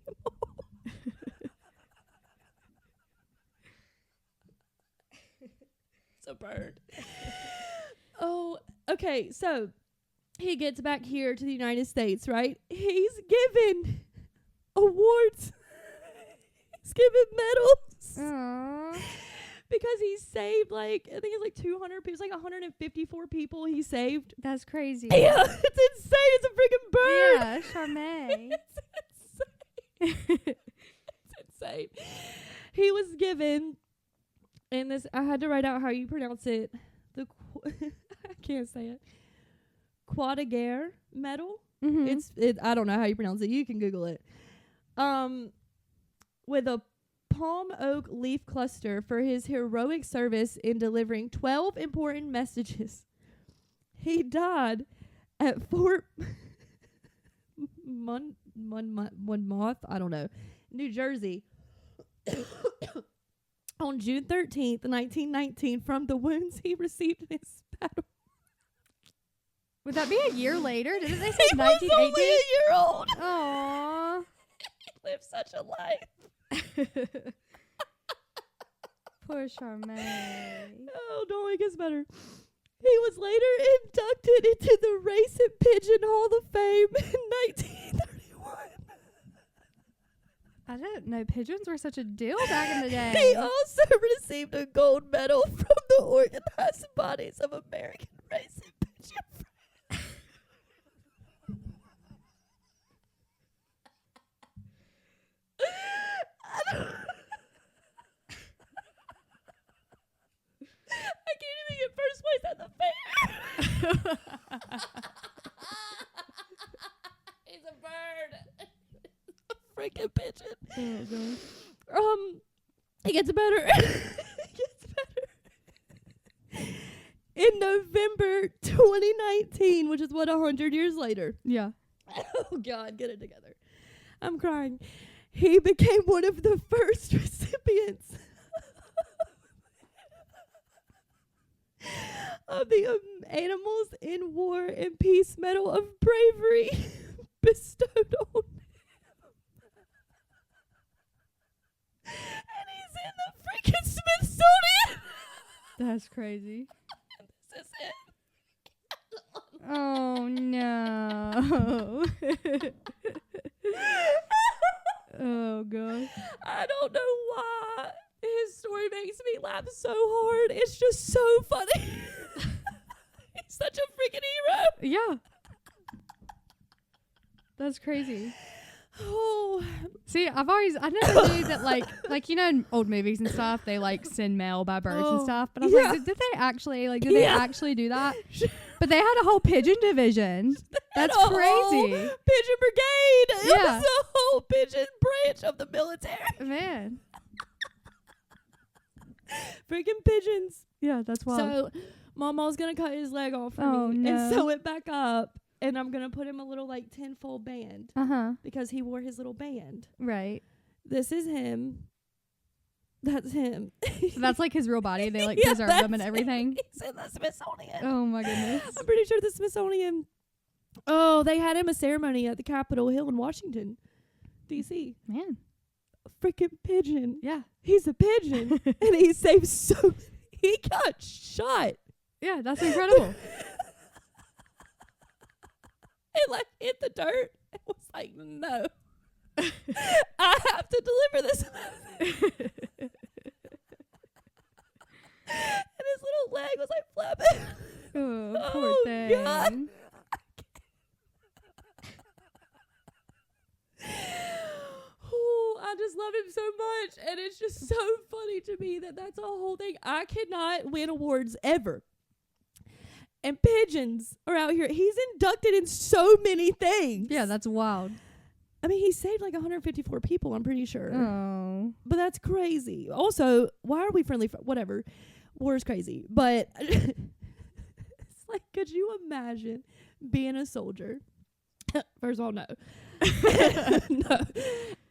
It's a bird. Oh, okay. So he gets back here to the United States, right? He's given awards. He's given medals. Because he saved, like, I think it's like 200 people. It's like 154 people he saved. That's crazy. Yeah, it's insane. It's a freaking bird. Yeah, Charmaine. It's insane. It's insane. He was given, and this, I had to write out how you pronounce it. I can't say it. Quadrigare medal. I don't know how you pronounce it. You can Google it. With a palm oak leaf cluster for his heroic service in delivering 12 important messages. He died at Fort Monmouth, I don't know, New Jersey, on June 13th, 1919, from the wounds he received in his battle. Would that be a year later? Didn't they say He was 1918? only a year old. Aww. He lived such a life. Poor Charmaine. Oh, no, it gets better. He was later inducted into the Race and Pigeon Hall of Fame in 1931. I didn't know pigeons were such a deal back in the day. He also received a gold medal from the organized bodies of American Race and Pigeon Friends. I can't even get first place at the fair. He's a bird. A freaking pigeon. Oh, gosh. It gets better. It gets better. In November 2019, which is what 100 years later. Yeah. Oh God, get it together. I'm crying. He became one of the first recipients of the Animals in War and Peace Medal of Bravery bestowed on him. And he's in the freaking Smithsonian. That's crazy. This is it. Oh, no. Oh, God. I don't know why His story makes me laugh so hard. It's just so funny. He's such a freaking hero. Yeah. That's crazy. Oh. See, I never knew that, like you know, in old movies and stuff, they like send mail by birds and stuff. But I was like, did they actually they actually do that? But they had a whole pigeon division. That's crazy. Pigeon brigade. It Yeah. was a whole pigeon branch of the military. Man. Freaking pigeons. Yeah, that's wild. So, Mama's gonna cut his leg off for Oh, me no. and sew it back up, and I'm gonna put him a little like 10-fold band because he wore his little band. Right. This is him. That's him. So that's like his real body. They like Yeah, preserve them and everything. He's in the Smithsonian. Oh my goodness. I'm pretty sure the Smithsonian. Oh, they had him a ceremony at the Capitol Hill in Washington, D.C. Man. A freaking pigeon. Yeah. He's a pigeon, and he saved so many. He got shot. Yeah, that's incredible. It like hit the dirt. It was like, no. I have to deliver this. And his little leg was like flapping. Oh, poor thing. God. Oh, I just love him so much, and it's just so funny to me that that's a whole thing. I cannot win awards ever. And pigeons are out here. He's inducted in so many things. Yeah, that's wild. I mean, he saved like 154 people, I'm pretty sure. Oh. But that's crazy. Also, why are we friendly? Whatever. War's crazy. But it's like, could you imagine being a soldier? First of all, no. No.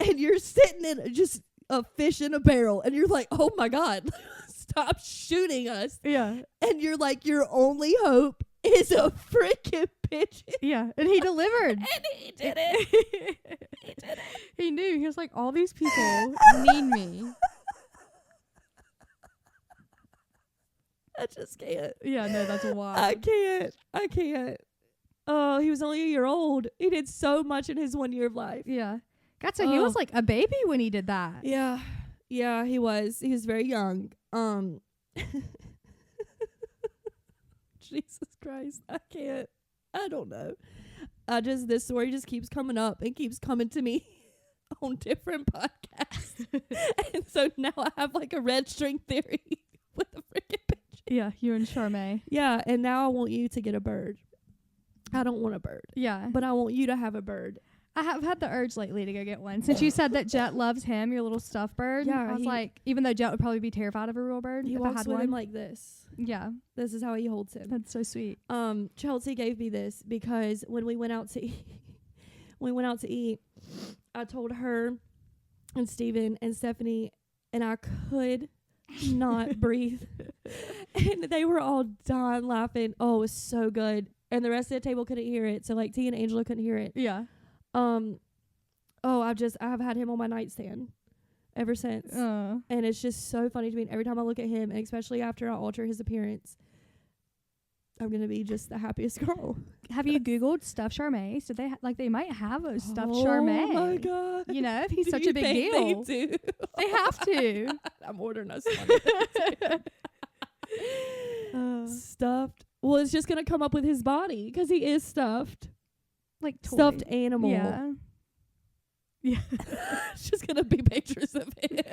And you're sitting in just a fish in a barrel, and you're like, oh my God, stop shooting us. Yeah. And you're like, your only hope is a freaking pigeon. Yeah. And he delivered. And he did it. He did it. He knew. He was like, all these people need me. I just can't. Yeah, no, that's wild. I can't. Oh, he was only a year old. He did so much in his 1 year of life. Yeah. God, so he was like a baby when he did that. Yeah. Yeah, he was. He was very young. Jesus Christ. I can't. I don't know. This story just keeps coming up and keeps coming to me on different podcasts. And so now I have like a red string theory with the freaking pigeon. Yeah, you and Charmaine. Yeah, and now I want you to get a bird. I don't want a bird. Yeah. But I want you to have a bird. I have had the urge lately to go get one. Since you said that Jet loves him, your little stuffed bird. Yeah, I was like, even though Jet would probably be terrified of a real bird He if I walks had with one. him like this. Yeah. This is how he holds him. That's so sweet. Chelsea gave me this because when we went out to eat, I told her and Steven and Stephanie, and I could not breathe. And they were all dying laughing. Oh, it was so good. And the rest of the table couldn't hear it. So like T and Angela couldn't hear it. Yeah. I've had him on my nightstand ever since. And it's just so funny to me. And every time I look at him, and especially after I alter his appearance, I'm going to be just the happiest girl. Have you Googled stuffed Charmaine? So they might have a stuffed Charmaine. Oh my God. You know, if he's Do such you a big think deal. They do? They have to. I'm ordering us one. Stuffed. Well, it's just going to come up with his body because he is stuffed. Like toy. Stuffed animal. Yeah. Yeah. It's just going to be pictures of him.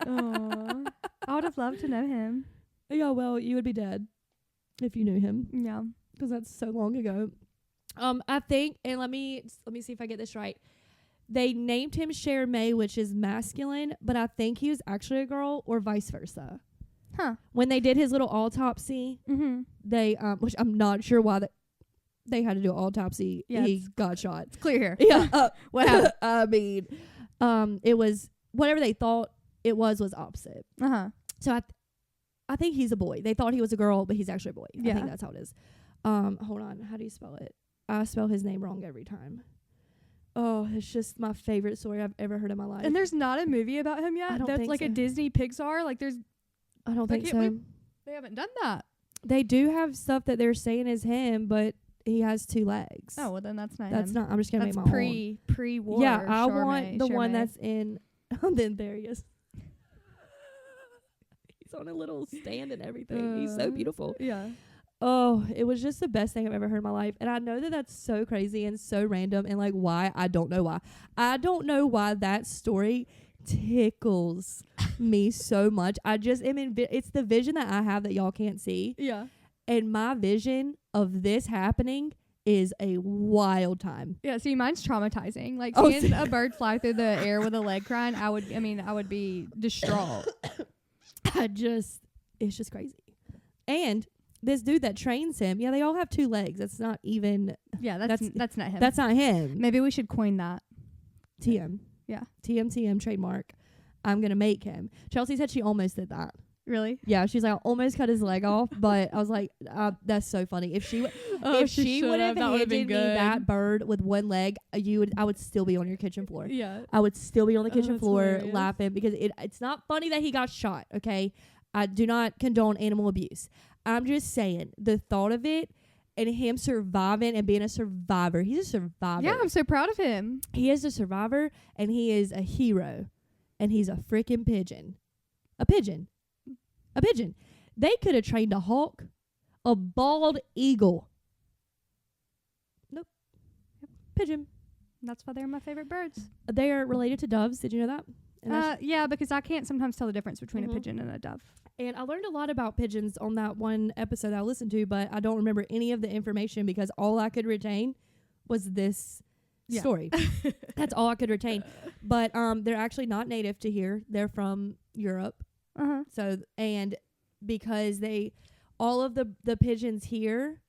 Aww. I would have loved to know him. Yeah, well, you would be dead if you knew him. Yeah. Because that's so long ago. I think, and let me see if I get this right. They named him Cher May, which is masculine, but I think he was actually a girl or vice versa. Huh. When they did his little autopsy, they which I'm not sure why they had to do an autopsy. Yeah, he got shot. It's clear here. Yeah. What happened? I mean, it was whatever they thought it was opposite. So I think he's a boy. They thought he was a girl, but he's actually a boy. Yeah. I think that's how it is. Hold on. How do you spell it? I spell his name wrong every time. Oh, it's just my favorite story I've ever heard in my life. And there's not a movie about him yet. I don't That's think like so. a Disney Pixar. Like I don't think so. They haven't done that. They do have stuff that they're saying is him, but he has 2 legs. Oh, well then that's not That's him. not. I'm just gonna That's make my own. pre-war. Yeah, I Charmaine, want the one Charmaine. that's in. Then there he is. He's on a little stand and everything. He's so beautiful. Yeah. Oh, it was just the best thing I've ever heard in my life. And I know that that's so crazy and so random and like why. I don't know why. I don't know why that story tickles me so much. I just am it's the vision that I have that y'all can't see. Yeah. And my vision of this happening is a wild time. Yeah, see, mine's traumatizing. Like, Oh, seeing a bird fly through the air with a leg crying, I would be distraught. It's just crazy. And this dude that trains him, yeah, they all have 2 legs. That's not even. Yeah, that's not him. That's not him. Maybe we should coin that. TM. Yeah. TM trademark. I'm going to make him. Chelsea said she almost did that. Really? Yeah, she's like, I almost cut his leg off, but I was like, that's so funny. If she if she would have handed me that bird with 1 leg, I would still be on your kitchen floor. Yeah. I would still be on the kitchen floor hilarious. laughing because it's not funny that he got shot, okay? I do not condone animal abuse. I'm just saying the thought of it and him surviving and being a survivor. He's a survivor. Yeah, I'm so proud of him. He is a survivor and he is a hero. And he's a freaking pigeon. A pigeon. A pigeon. They could have trained a hawk, a bald eagle. Nope. Pigeon. That's why they're my favorite birds. They are related to doves. Did you know that? And Yeah, because I can't sometimes tell the difference between Mhm. a pigeon and a dove. And I learned a lot about pigeons on that one episode that I listened to, but I don't remember any of the information because all I could retain was this story. That's all I could retain. But they're actually not native to here. They're from Europe. Uh-huh. So, and because all of the pigeons here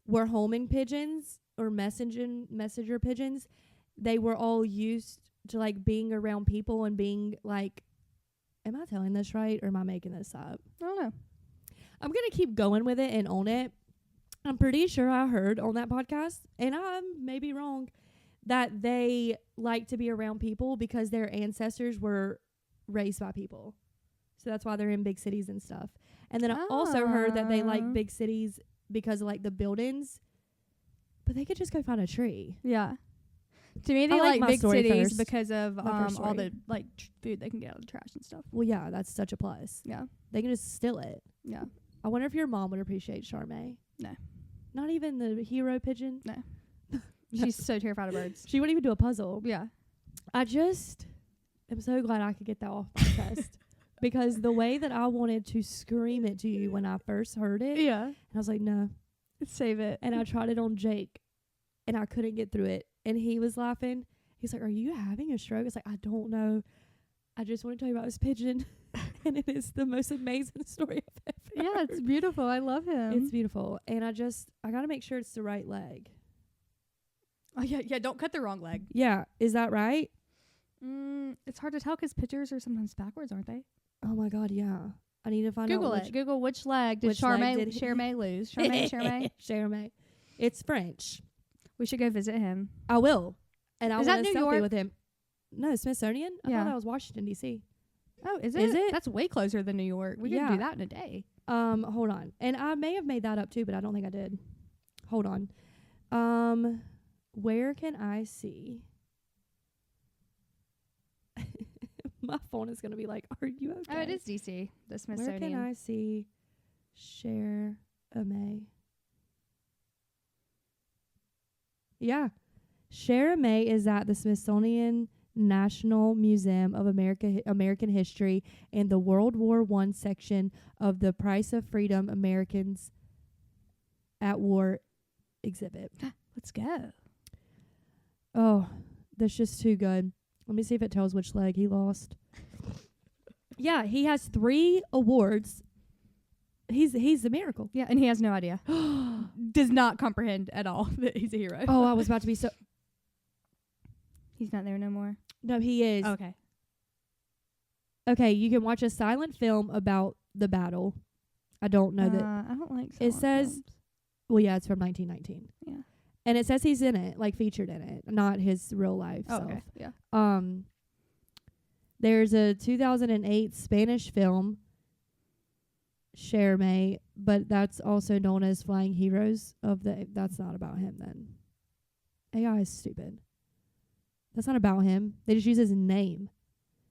were homing pigeons or messenger pigeons, they were all used to like being around people and being like, am I telling this right or am I making this up? I don't know. I'm going to keep going with it and own it. I'm pretty sure I heard on that podcast, and I may be wrong, that they like to be around people because their ancestors were raised by people. So that's why they're in big cities and stuff. And then I also heard that they like big cities because of like the buildings, but they could just go find a tree. Yeah. To me, they like like my big story cities first. because of all story. the like food they can get out of the trash and stuff. Well, yeah, that's such a plus. Yeah. They can just steal it. Yeah. I wonder if your mom would appreciate Charmaine. No. Not even the hero pigeon? No. She's so terrified of birds. She wouldn't even do a puzzle. Yeah. I just am so glad I could get that off my chest. Because the way that I wanted to scream it to you when I first heard it, Yeah. and I was like, no. Save it. And I tried it on Jake, and I couldn't get through it. And he was laughing. He's like, are you having a stroke? It's like, I don't know. I just want to tell you about this pigeon. And it is the most amazing story I've ever Yeah, heard. it's beautiful. I love him. It's beautiful. And I got to make sure it's the right leg. Oh, yeah. Don't cut the wrong leg. Yeah. Is that right? It's hard to tell because pictures are sometimes backwards, aren't they? Oh, my God, yeah. I need to find Google out. it. Google which leg did which leg Charmaine did he- lose. Charmaine. Charmaine. It's French. We should go visit him. I will. And I Is want that a New selfie York? with him. No, Smithsonian? I Yeah. thought that was Washington, D.C. Oh, is Is it? it? That's way closer than New York. We could Yeah. do that in a day. Hold on. And I may have made that up too, but I don't think I did. Hold on. Where can I see? My phone is going to be like, are you okay? Oh, it is DC, the Smithsonian. Where can I see Cher May? Yeah. Cher May is at the Smithsonian National Museum of American History in the World War I section of the Price of Freedom Americans at War exhibit. Let's go. Oh, that's just too good. Let me see if it tells which leg he lost. Yeah, he has 3 awards. He's a miracle. Yeah, and he has no idea. Does not comprehend at all that he's a hero. Oh, I was about to be so... He's not there no more. No, he is. Okay. Okay, you can watch a silent film about the battle. I don't know that... I don't like It silent says- films. Well, yeah, it's from 1919. Yeah. And it says he's in it, like featured in it, not his real life Oh, self. okay. Yeah. There's a 2008 Spanish film, Cher May, but that's also known as Flying Heroes of the... That's not about him then. AI is stupid. That's not about him. They just use his name.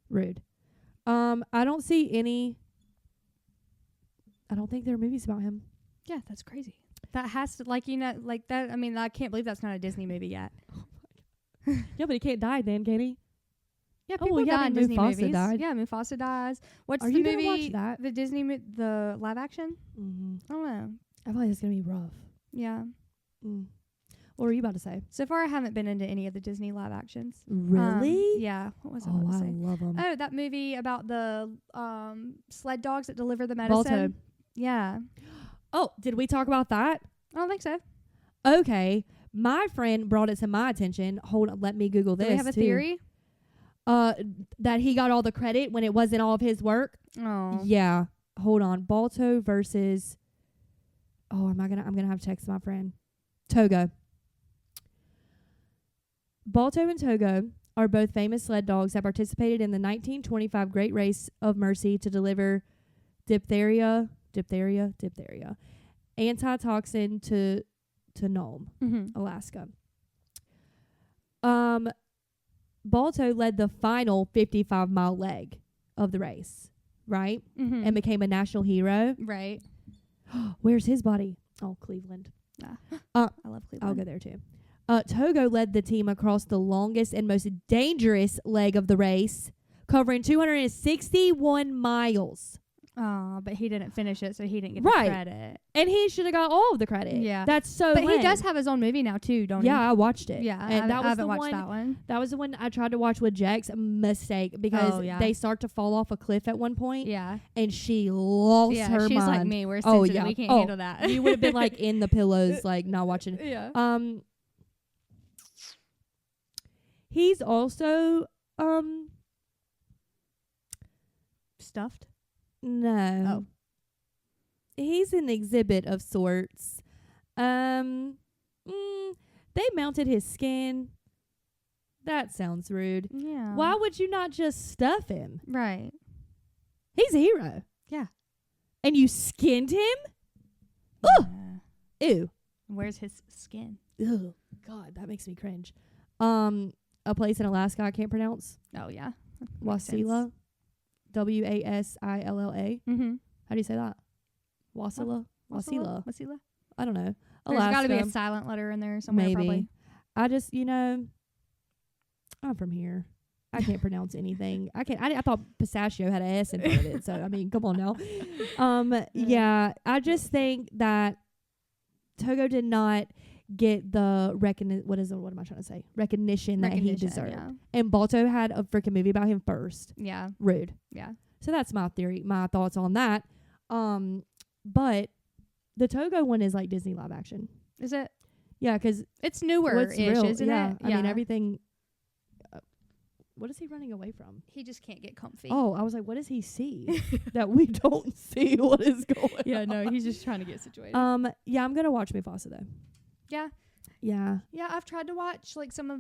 Rude. I don't see any I don't think there are movies about him. Yeah, that's crazy. That has to, like, you know, like that. I mean, I can't believe that's not a Disney movie yet. Yeah, but he can't die then, can he? Yeah, Oh, people yeah, die in but Disney Mufasa movies. died. Yeah, Mufasa dies. What's Are the you movie? gonna watch that? The Disney, the live action? Mm-hmm. I don't know. I feel like it's gonna be rough. Yeah. Mm. What were you about to say? So far, I haven't been into any of the Disney live actions. Really? Yeah. What was I Oh, about to I say? love them. Oh, that movie about the sled dogs that deliver the medicine. Balto. Yeah. Oh, did we talk about that? I don't think so. Okay. My friend brought it to my attention. Hold on, let me Google this. Do we have a too. theory? That he got all the credit when it wasn't all of his work. Oh. Yeah. Hold on. Balto versus I'm gonna have to text my friend. Togo. Balto and Togo are both famous sled dogs that participated in the 1925 Great Race of Mercy to deliver diphtheria antitoxin to Nome, Alaska. Balto led the final 55-mile leg of the race, right? And became a national hero. Right. Where's his body? Oh, Cleveland. I love Cleveland. I'll go there too. Togo led the team across the longest and most dangerous leg of the race, covering 261 miles. Oh, but he didn't finish it, so he didn't get Right. the credit. And he should have got all of the credit. Yeah. That's so But lame. he does have his own movie now, too, don't he? Yeah, I watched it. Yeah, and I haven't watched that one. That was the one I tried to watch with Jax. Mistake, because they start to fall off a cliff at one point. Yeah. And she lost her she's mind. like me. We're sensitive. Yeah. We can't handle that. You would have been like in the pillows, like not watching. Yeah. He's also Stuffed? no. Oh. He's an exhibit of sorts. They mounted his skin. That sounds rude. Yeah. Why would you not just stuff him? Right. He's a hero. Yeah. And you skinned him? Ugh. Ew. Where's his skin? Ugh. God, that makes me cringe. A place in Alaska I can't pronounce. Oh, yeah. Wasilla. Wasilla. Mm-hmm. How do you say that? Wasilla? Wasilla? I don't know. There's Alaska. got to be a silent letter in there somewhere, Maybe. probably. I just, I'm from here. I can't pronounce anything. I thought pistachio had an S in front of it. So, I mean, come on now. Yeah, I just think that Togo did not get the recognition that he deserved. Yeah. And Balto had a freaking movie about him first. Yeah. Rude. Yeah. So that's my theory, my thoughts on that. But the Togo one is like Disney live action. Is it? Yeah, because it's newer-ish, isn't it? I mean, everything. What is he running away from? He just can't get comfy. Oh, I was like, what does he see that we don't see? What is going on? Yeah, no, he's just trying to get situated. Yeah, I'm going to watch Mufasa, though. Yeah. Yeah. Yeah, I've tried to watch, like, some of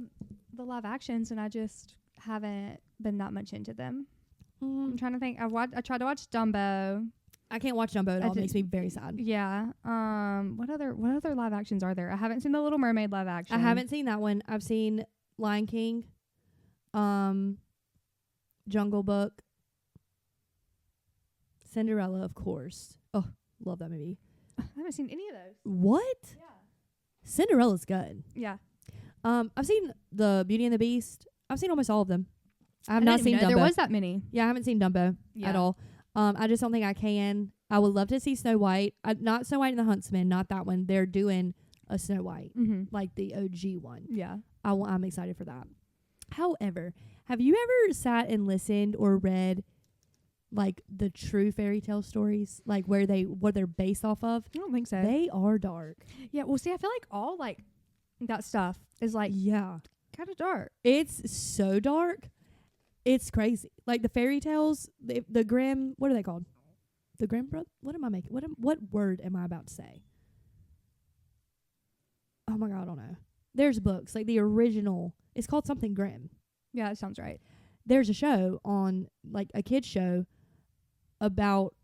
the live actions, and I just haven't been that much into them. I'm trying to think. I tried to watch Dumbo. I can't watch Dumbo at all. It makes me very sad. Yeah. What other live actions are there? I haven't seen the Little Mermaid live action. I haven't seen that one. I've seen Lion King, Jungle Book, Cinderella, of course. Oh, love that movie. I haven't seen any of those. What? Yeah. Cinderella's good. Yeah. I've seen The Beauty and the Beast. I've seen almost all of them. I have not seen Dumbo. There was that many. Yeah, I haven't seen Dumbo at all. I just don't think I can. I would love to see Snow White. Not Snow White and the Huntsman, not that one. They're doing a Snow White, like the OG one. Yeah. I'm excited for that. However, have you ever sat and listened or read like the true fairy tale stories, like what they're based off of? I don't think so. They are dark. Yeah. Well, see, I feel like all like that stuff is like kind of dark. It's so dark. It's crazy. Like the fairy tales, the Grimm. What are they called? The Grimm brother. What am I making? What word am I about to say? Oh my God, I don't know. There's books like the original. It's called something Grimm. Yeah, that sounds right. There's a show on like a kid's show about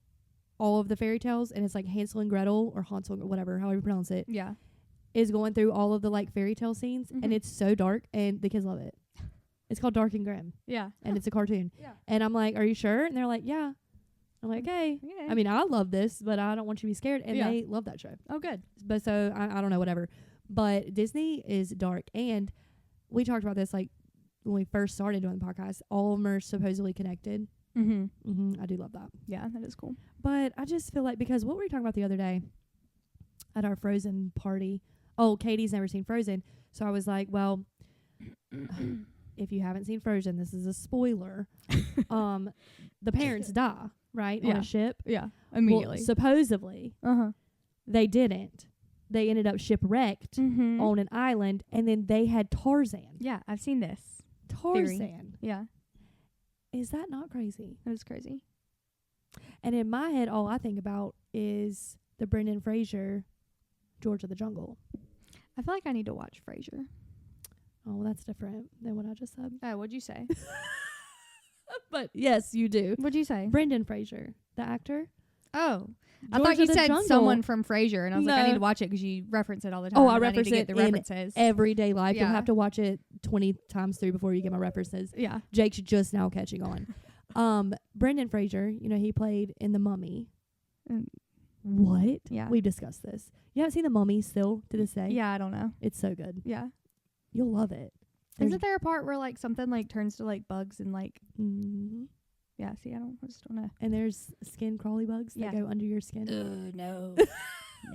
all of the fairy tales, and it's like Hansel and Gretel or Hansel or whatever, however you pronounce it. Yeah. Is going through all of the like fairy tale scenes, and it's so dark, and the kids love it. It's called Dark and Grim. Yeah. And it's a cartoon. Yeah. And I'm like, are you sure? And they're like, yeah. I'm like, okay. Okay. I mean, I love this, but I don't want you to be scared. And they love that show. Oh, good. But so I don't know, whatever. But Disney is dark. And we talked about this like when we first started doing the podcast. All of them are supposedly connected. I do love that. Yeah, that is cool. But I just feel like, because what were we talking about the other day at our Frozen party? Oh, Katie's never seen Frozen. So I was like, well, if you haven't seen Frozen, this is a spoiler. The parents die, right? On a ship. Yeah. Immediately. Well, supposedly. They didn't. They ended up shipwrecked on an island, and then they had Tarzan. Yeah, I've seen this. Tarzan. Theory. Yeah. Is that not crazy? That is crazy. And in my head, all I think about is the Brendan Fraser, George of the Jungle. I feel like I need to watch Frasier. Oh, well, that's different than what I just said. Oh, what'd you say? But yes, you do. What'd you say? Brendan Fraser, the actor. Oh. I George thought you of the said Jungle. someone from Frasier, and I was like, I No. need to watch it because you reference it all the time. Oh, I and reference need to it get the references. Everyday life. You'll Yeah. have to watch it 20 times through before you get my references. Yeah. Jake's just now catching on. Brendan Fraser, you know, he played in The Mummy. Mm. What? Yeah. We've discussed this. You haven't seen The Mummy still to this day? Yeah, I don't know. It's so good. Yeah. You'll love it. There's- Isn't there a part where like something like turns to like bugs and like Mhm. yeah, see, I just don't know. And there's skin crawly bugs Yeah. that go under your skin. No.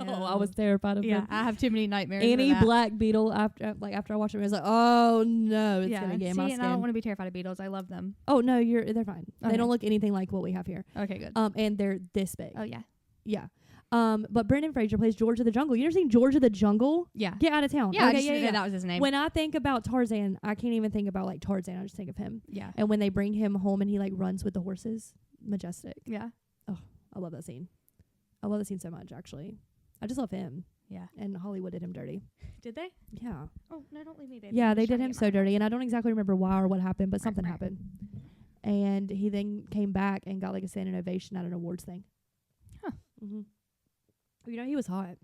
Oh, I was terrified of Yeah, them. I have too many nightmares. Any for that. black beetle after I watched it, I was like, oh no, it's gonna get in my See, and I don't skin. want to be terrified of beetles. I love them. Oh no, they're fine. They Okay. don't look anything like what we have here. Okay, good. And they're this big. Oh yeah. Yeah. But Brendan Fraser plays George of the Jungle. You ever seen George of the Jungle? Yeah. Get out of town. Yeah, I Okay, just knew that was his name. When I think about Tarzan, I can't even think about like Tarzan. I just think of him. Yeah. And when they bring him home and he like runs with the horses, majestic. Yeah. I love that scene. I love that scene so much, actually. I just love him. Yeah. And Hollywood did him dirty. Did they? Yeah. Oh, no, don't leave me, baby. Yeah, I'm they just did trying to him get so my- dirty. And I don't exactly remember why or what happened, but something Right. happened. And he then came back and got like a standing ovation at an awards thing. Huh. Mm-hmm. You know, he was hot.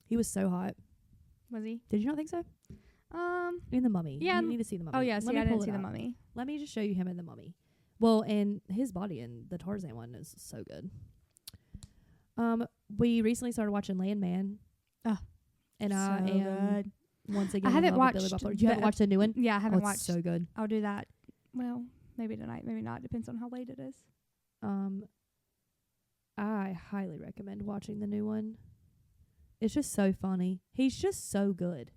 He was so hot. Was he? Did you not think so? In The Mummy. Yeah, You need to see The Mummy. Oh, yeah, see, Let me I pull didn't it see the up. mummy. Let me just show you him in The Mummy. Well, and his body in the Tarzan one is so good. We recently started watching Landman. Oh, and so I am good. once again I haven't in love with Billy watched Bob Thornton. You haven't the- watched the new one? Yeah, I haven't It's watched. so good. I'll do that. Well, maybe tonight, maybe not. Depends on how late it is. I highly recommend watching the new one. It's just so funny. He's just so good.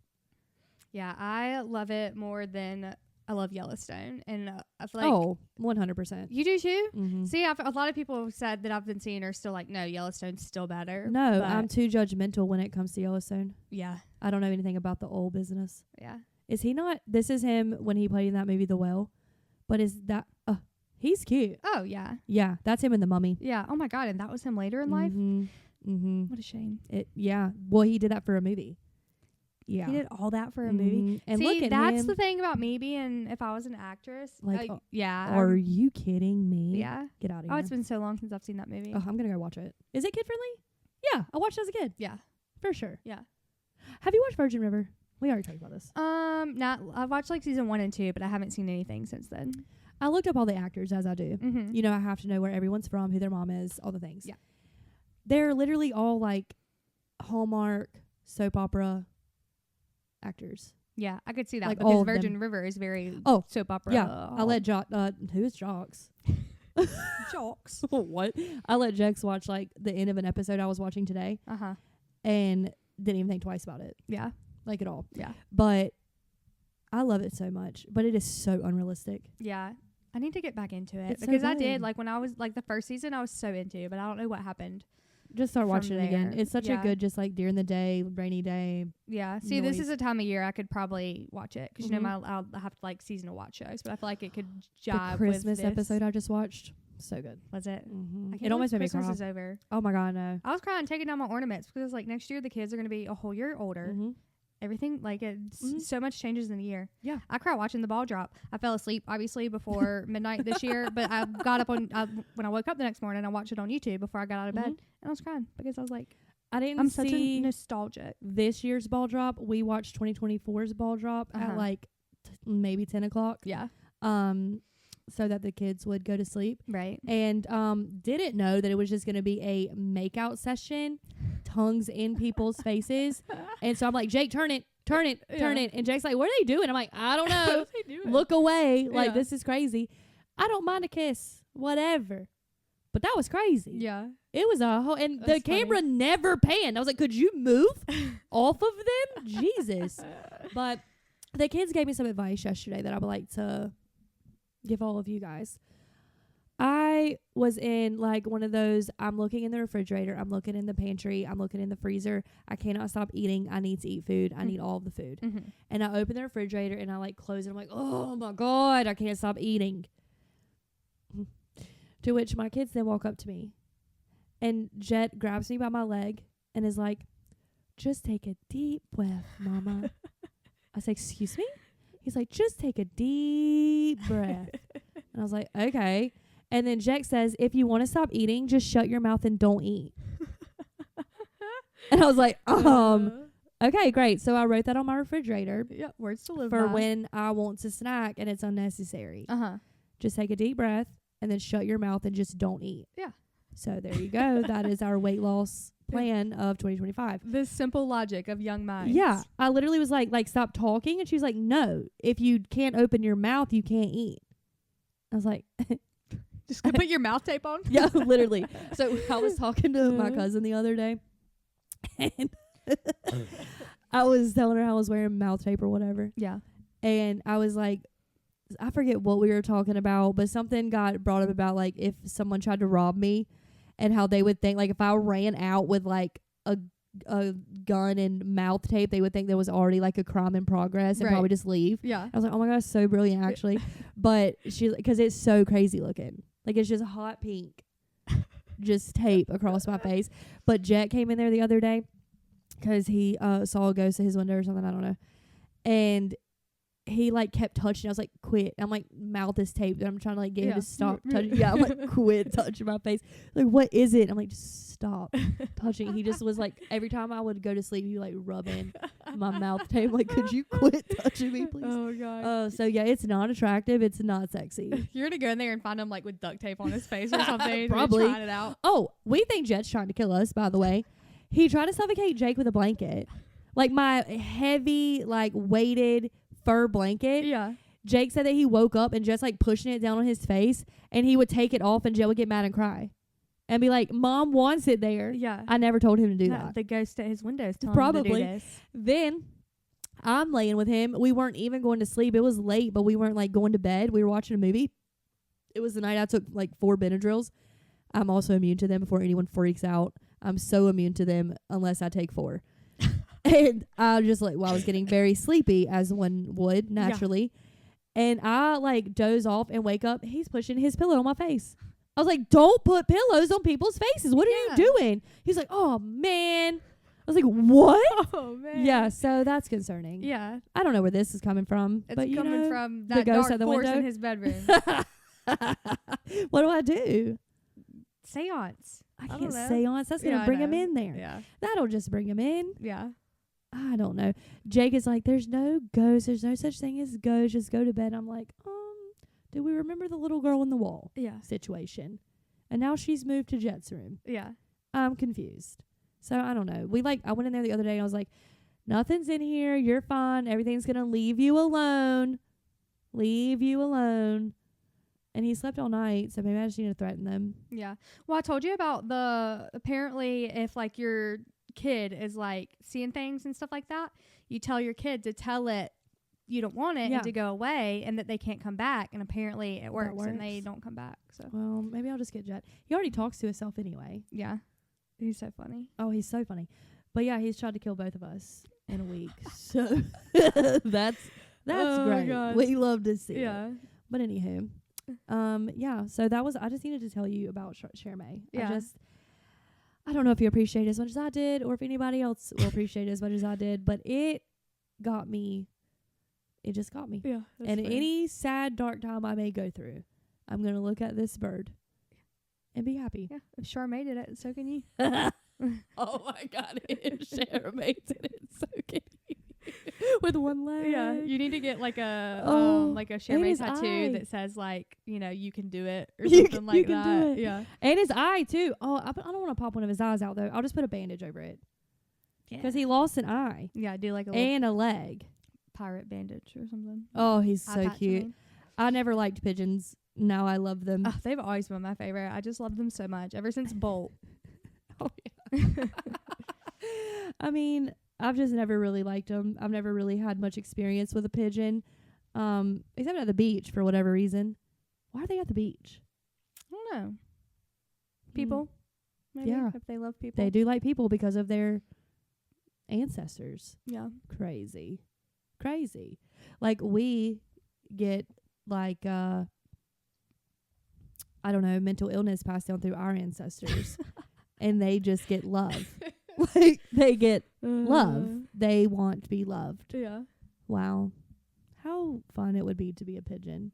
Yeah, I love it more than I love Yellowstone, and I feel like 100%. you do too. Mm-hmm. See, a lot of people have said that I've been seeing are still like, no, Yellowstone's still better. No, but I'm too judgmental when it comes to Yellowstone. yeah, I don't know anything about the old business. yeah. Is he not? This is him when he played in that movie, The Whale. But is that? He's cute. Oh yeah, Yeah, that's him in The Mummy. yeah. Oh my god, and that was him later in life. Mm-hmm. What a shame. Yeah. Well, he did that for a movie. Yeah. He did all that for a movie. Mhm. And See, look at that's him. the thing about me being, if I was an actress, Like, yeah. Are you kidding me? yeah. Get out of Oh, here. it's been so long since I've seen that movie. Oh, I'm gonna go watch it. Is it kid friendly? Yeah, I watched it as a kid Yeah. for sure. Yeah. Have you watched Virgin River? We already talked about this. Not. I've watched like season 1 and 2, but I haven't seen anything since then. I looked up all the actors as I do. Mm-hmm. You know, I have to know where everyone's from, who their mom is, all the things. Yeah. They're literally all like Hallmark soap opera actors. Yeah, I could see that Like, all because of Virgin them. River is very Oh, soap opera. Yeah, I let who is Jocks? Jocks. What? I let Jex watch like the end of an episode I was watching today Uh-huh. and didn't even think twice about it, Yeah. like at all. Yeah. But I love it so much, but it is so unrealistic. Yeah. I need to get back into it It's so because I good. did, like when I was like the first season I was so into, but I don't know what happened. Just start From watching it again. there, It's such a yeah. good, just like during the day, rainy day. Yeah. See, this Noise. is a time of year I could probably watch it because Mhm. you know I'll have to like seasonal watch shows, but I feel like it could jive The Christmas with this. episode I just watched, so good. Was it? Mm-hmm. I can't It almost made believe me Christmas cry. is over. Oh my god, no. I was crying taking down my ornaments because like next year the kids are going to be a whole year older. Mm-hmm. Everything like it's Mhm. so much changes in a year. Yeah. I cried watching the ball drop. I fell asleep obviously before midnight this year, but I got up when I woke up the next morning. I watched it on YouTube before I got out of bed, Mhm. and I was crying because I was like, I didn't I'm such a see nostalgic. this year's ball drop. We watched 2024's ball drop Uh-huh. at like maybe 10 o'clock. Yeah. so that the kids would go to sleep. Right. And didn't know that it was just going to be a makeout session, tongues in people's faces. And so I'm like, Jake, turn it. And Jake's like, what are they doing? I'm like, I don't know. What are they doing? Look away. Like, Yeah. this is crazy. I don't mind a kiss. Whatever. But that was crazy. Yeah. It was a whole, and That's the camera never panned. I was like, could you move off of them? Jesus. But the kids gave me some advice yesterday that I would like to give all of you guys. I was in like one of those, I'm looking in the refrigerator, I'm looking in the pantry, I'm looking in the freezer. I cannot stop eating. I need to eat food. I need all of the food. Mm-hmm. And I open the refrigerator and I like close it. I'm like, oh my God, I can't stop eating. To which my kids then walk up to me and Jet grabs me by my leg and is like, just take a deep breath, Mama. I was like, excuse me? He's like, just take a deep breath. And I was like, okay. And then Jack says, if you want to stop eating, just shut your mouth and don't eat. And I was like, okay, great. So I wrote that on my refrigerator. Yeah, words to live for by. when I want to snack and it's unnecessary. Uh-huh. Just take a deep breath and then shut your mouth and just don't eat. Yeah. So there you go. That is our weight loss plan of 2025. The simple logic of young minds. Yeah. I literally was like, stop talking. And she was like, no, if you can't open your mouth, you can't eat. I was like, Just gonna put your mouth tape on? yeah, literally. So I was talking to my cousin the other day and I was telling her I was wearing mouth tape or whatever. Yeah. And I was like, I forget what we were talking about, but something got brought up about like if someone tried to rob me and how they would think like if I ran out with like a gun and mouth tape, they would think there was already like a crime in progress and Right. probably just leave. Yeah. I was like, oh my gosh, so brilliant actually. But she, because it's so crazy looking. Like it's just hot pink, just tape across my face. But Jet came in there the other day because he saw a ghost at his window or something. I don't know. And he like kept touching. I was like, quit. I'm like, mouth is taped. And I'm trying to like get him to stop touching. Yeah, I'm like, quit touching my face. Like, what is it? I'm like, just stop touching. He just was like, every time I would go to sleep, he like rub in my mouth tape. Like, could you quit touching me, please? Oh god. So yeah, it's not attractive. It's not sexy. You're gonna go in there and find him like with duct tape on his face or something. Probably. Trying it out. Oh, we think Jet's trying to kill us, by the way. He tried to suffocate Jake with a blanket. Like my heavy, like weighted fur blanket. Yeah. Jake said that he woke up and just like pushing it down on his face and he would take it off and Jet would get mad and cry. And be like, Mom wants it there. Yeah. I never told him to do No, that. the ghost at his window is telling Probably. him to do this. Then I'm laying with him. We weren't even going to sleep. It was late, but we weren't like going to bed. We were watching a movie. It was the night I took like 4 Benadryls. I'm also immune to them before anyone freaks out. I'm so immune to them unless I take 4. And I just like, I was getting very sleepy as one would naturally. Yeah. And I like doze off and wake up. He's pushing his pillow on my face. I was like, don't put pillows on people's faces. What are you doing? He's like, oh man. I was like, what? Oh man. Yeah. So that's concerning. Yeah. I don't know where this is coming from. It's but coming from the that ghost dark at the force window in his bedroom. What do I do? Seance. I don't can't know. seance. That's Yeah, gonna I bring him know. in there. Yeah. That'll just bring him in. Yeah. I don't know. Jake is like, there's no ghost. There's no such thing as ghosts. Just go to bed. I'm like, do we remember the little girl in the wall Yeah. situation? And now she's moved to Jet's room. Yeah. I'm confused. So I don't know. I went in there the other day and I was like, nothing's in here. You're fine. Everything's going to leave you alone. Leave you alone. And he slept all night. So maybe I just need to threaten them. Yeah. Well, I told you about apparently if like your kid is like seeing things and stuff like that, you tell your kid to tell it you don't want it and to go away and that they can't come back. And apparently it works and they don't come back. So well, maybe I'll just get Jet. He already talks to himself anyway. yeah. He's so funny. Oh, he's so funny. But yeah, he's tried to kill both of us in a week. So that's great. God. We love to see it. Yeah. But anywho, yeah. So that was. I just needed to tell you about Chermay. Yeah. I don't know if you appreciate it as much as I did, or if anybody else will appreciate it as much as I did. But it got me. It just got me. Yeah. And any sad, dark time I may go through, I'm gonna look at this bird and be happy. Yeah. If Charmaine did it, so can you. Oh my God! If Cher made it, so can you. with one leg. Yeah, you need to get like a Cher and May his tattoo eye. that says like, you can do it or You something can- like you can that. do it. Yeah. And his eye too. Oh, I don't want to pop one of his eyes out though. I'll just put a bandage over it because he lost an eye Yeah, do like a little and a leg. pirate bandage or something. Oh, he's Eye so patch, I cute. mean. I never liked pigeons. Now I love them. Oh, they've always been my favorite. I just love them so much ever since Bolt. Oh yeah. I mean, I've just never really liked them. I've never really had much experience with a pigeon, except at the beach for whatever reason. Why are they at the beach? I don't know. People. Maybe, Yeah. if they love people. They do like people because of their ancestors. Yeah. Crazy. Like we get like I don't know, mental illness passed down through our ancestors. And they just get love. Like they get love. They want to be loved. Yeah. Wow. How fun it would be to be a pigeon.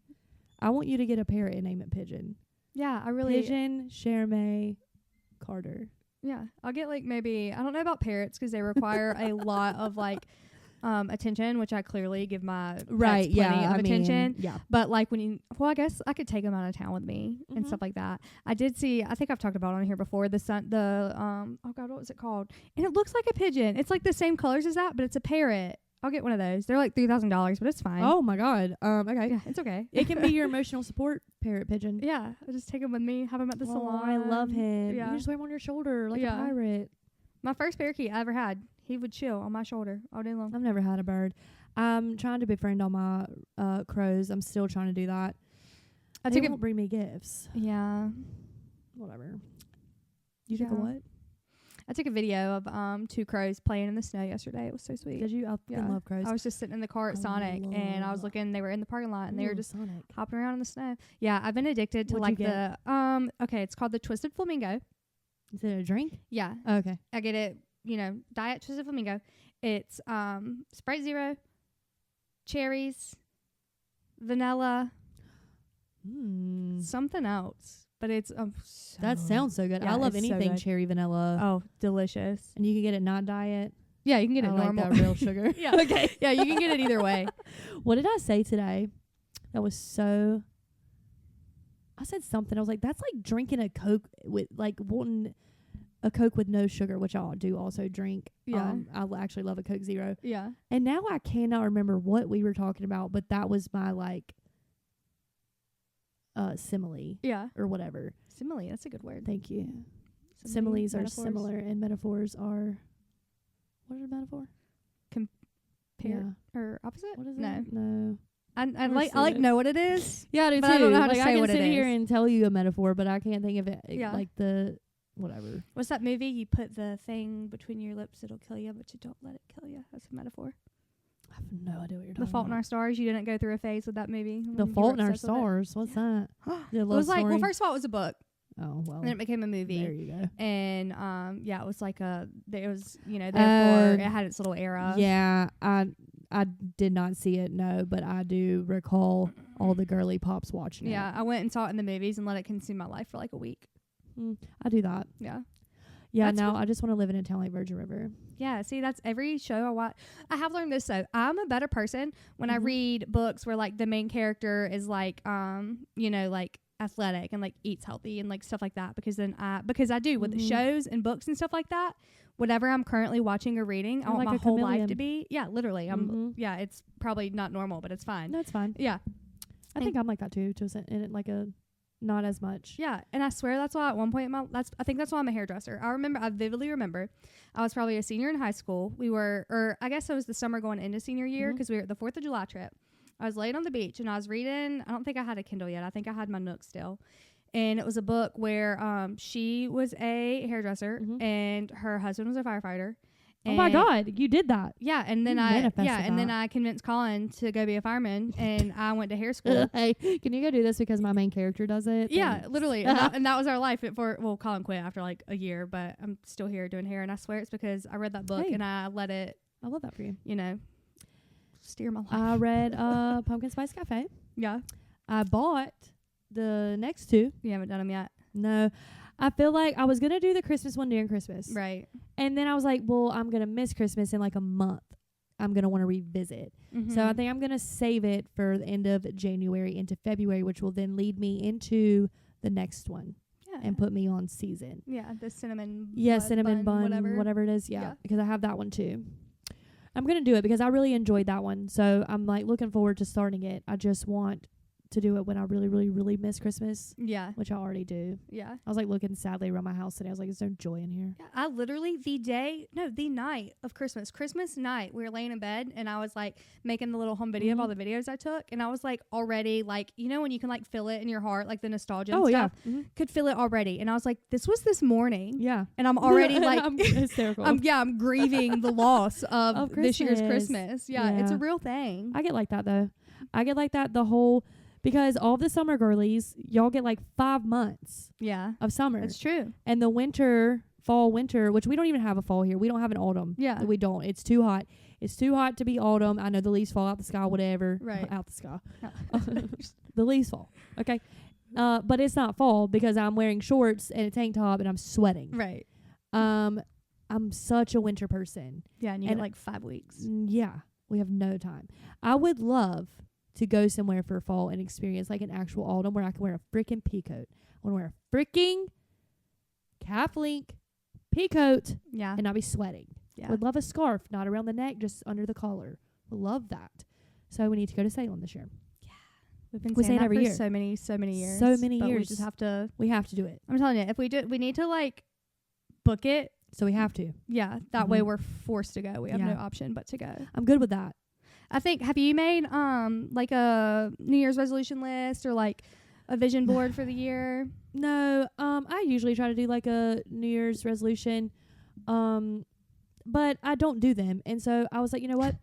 I want you to get a parrot and name it Pigeon. Yeah, I really. Pigeon, Chermay, Carter. Yeah, I'll get like maybe I don't know about parrots because they require a lot of like attention, which I clearly give my pets plenty of attention. Yeah. But like I guess I could take them out of town with me and stuff like that. I did see. I think I've talked about it on here before. Oh god, what was it called? And it looks like a pigeon. It's like the same colors as that, but it's a parrot. I'll get one of those. They're like $3,000, but it's fine. Oh my God. Okay. Yeah, it's okay. It can be your emotional support parrot pigeon. Yeah, I just take him with me, have him at the salon. I love him. Yeah. You just wear him on your shoulder like Yeah. a pirate. My first parakeet I ever had, he would chill on my shoulder all day long. I've never had a bird. I'm trying to befriend all my crows. I'm still trying to do that. They won't bring me gifts. Yeah. Whatever. You took a Yeah. what? I took a video of 2 crows playing in the snow yesterday. It was so sweet. Did you? I Yeah. love crows. I was just sitting in the car at I Sonic and I was love- looking. They were in the parking lot and they were Ooh, just Sonic. hopping around in the snow. Yeah, I've been addicted to What'd like you the okay, it's called the Twisted Flamingo. Is it a drink? Yeah, Oh, okay. I get it. Diet Twisted Flamingo. It's Sprite Zero, cherries, vanilla, something else. But it's That sounds so good. Yeah, I love it's so anything good. cherry vanilla. oh delicious. And you can get it not diet. Yeah, you can get I it like normal. that real sugar. Yeah. Okay. Yeah, you can get it either way. What did I say today? That was so. I said something. I was like, that's like drinking a Coke with like wanting a Coke with no sugar, which I do also drink. Yeah. I actually love a Coke Zero. Yeah. And now I cannot remember what we were talking about, but that was my like simile Yeah. or whatever. Simile, that's a good word. Thank you. Simile, Similes are metaphors. similar and metaphors are. What is a metaphor? Pair or opposite? What is No. it? No. I Never like seen it. know what it is. Yeah, I do But too. I don't know how to Like, say I can what it sit here is. and tell you a metaphor, but I can't think of it. Yeah. Like the whatever. What's that movie? You put the thing between your lips, it'll kill you, but you don't let it kill you. That's a metaphor. I have no idea what you're talking The Fault in about. Our Stars. You didn't go through a phase with that movie. The You were Fault in Our obsessed with it? Stars. What's that? It was like, well, first of all, it was a book, oh well. and then it became a movie. There you go. And yeah, it was like it was therefore it had its little era. Yeah, I did not see it. No, but I do recall all the girly pops watching Yeah, it. I went and saw it in the movies and let it consume my life for like a week. I do that. Yeah. Yeah. That's Now what- I just want to live in a town like Virgin River. Yeah, see, that's every show I watch. I have learned this though. I'm a better person when I Mhm. read books where like the main character is like like athletic and like eats healthy and like stuff like that, because I do with the Mhm. shows and books and stuff like that. Whatever I'm currently watching or reading, I You're want like my a whole life chameleon. to be. Yeah, literally. Mhm. Yeah, it's probably not normal, but it's fine. No, it's fine. Yeah. I think I'm like that too. In like a not as much. Yeah, and I swear that's why at one point I think that's why I'm a hairdresser. I vividly remember, I was probably a senior in high school. I guess it was the summer going into senior year, Mhm. because we were at the 4th of July trip. I was laying on the beach and I was reading. I don't think I had a Kindle yet. I think I had my Nook still. And it was a book where she was a hairdresser Mhm. and her husband was a firefighter. Oh my And- God, you did that. Yeah, and then You manifested then that. I convinced Colin to go be a fireman, and I went to hair school. Hey, can you go do this because my main character does it? Yeah, Thanks. literally. And that was our life Colin quit after like a year, but I'm still here doing hair. And I swear it's because I read that book Hey. and I let it, I love that for you. steer my life. I read Pumpkin Spice Cafe. Yeah. I bought the next two. You haven't done them yet. No, I feel like I was gonna do the Christmas one during Christmas, Right. and then I was like, well, I'm gonna miss Christmas in like a month. I'm going to want to revisit. So I think I'm going to save it for the end of January into February, which will then lead me into the next one and put me on season. Yeah, the cinnamon cinnamon bun, whatever it is. Yeah, because I have that one too. I'm going to do it because I really enjoyed that one. So I'm like looking forward to starting it. I just want to do it when I really, really, really miss Christmas. Yeah. Which I already do. Yeah. I was like looking sadly around my house today. I was like, is there joy in here? Yeah, I literally the night of Christmas night, we were laying in bed and I was like making the little home video of all the videos I took. And I was like already like, you know, when you can like feel it in your heart, like the nostalgia and stuff, could feel it already. And I was like, this was this morning. Yeah. And I'm already like, I'm hysterical. I'm grieving the loss of this year's Christmas. Yeah. It's a real thing. I get like that though. I get like that because all the summer girlies, y'all get like 5 months of summer. It's true. And the fall, winter, which we don't even have a fall here. We don't have an autumn. Yeah. We don't. It's too hot. It's too hot to be autumn. I know the leaves fall out the sky, whatever. Right. Out the sky. The leaves fall. Okay. But it's not fall because I'm wearing shorts and a tank top and I'm sweating. Right. I'm such a winter person. Yeah, and you get like 5 weeks. Yeah. We have no time. I would love to go somewhere for fall and experience like an actual autumn where I can wear a freaking peacoat. I want to wear a freaking calf link peacoat and not be sweating. Yeah. Would love a scarf, not around the neck, just under the collar. Would love that. So we need to go to Salem this year. Yeah. We've been saying that every year. So many years. So many years. We have to do it. I'm telling you, if we do, we need to like book it. So we have to. Yeah. That way we're forced to go. We have no option but to go. I'm good with that. I think, have you made like a New Year's resolution list or like a vision board for the year? No, I usually try to do like a New Year's resolution, but I don't do them. And so I was like, you know what?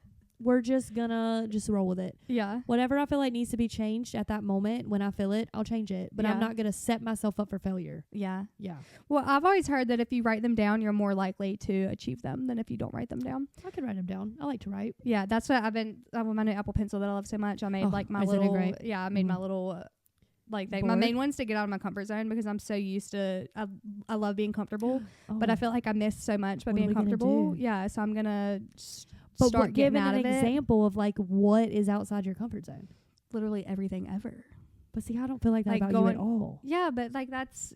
We're just gonna roll with it. Yeah. Whatever I feel like needs to be changed at that moment, when I feel it, I'll change it. But I'm not gonna set myself up for failure. Yeah. Yeah. Well, I've always heard that if you write them down, you're more likely to achieve them than if you don't write them down. I can write them down. I like to write. Yeah, that's what I've been. With my new Apple Pencil that I love so much. I made like my little. Yeah, I made my little. Like my main one's to get out of my comfort zone because I'm so used to. I love being comfortable, but I feel like I miss so much by being comfortable. Yeah, so I'm gonna. But give an example of like what is outside your comfort zone. Literally everything ever. But see, I don't feel like that about you at all. Yeah, but like that's,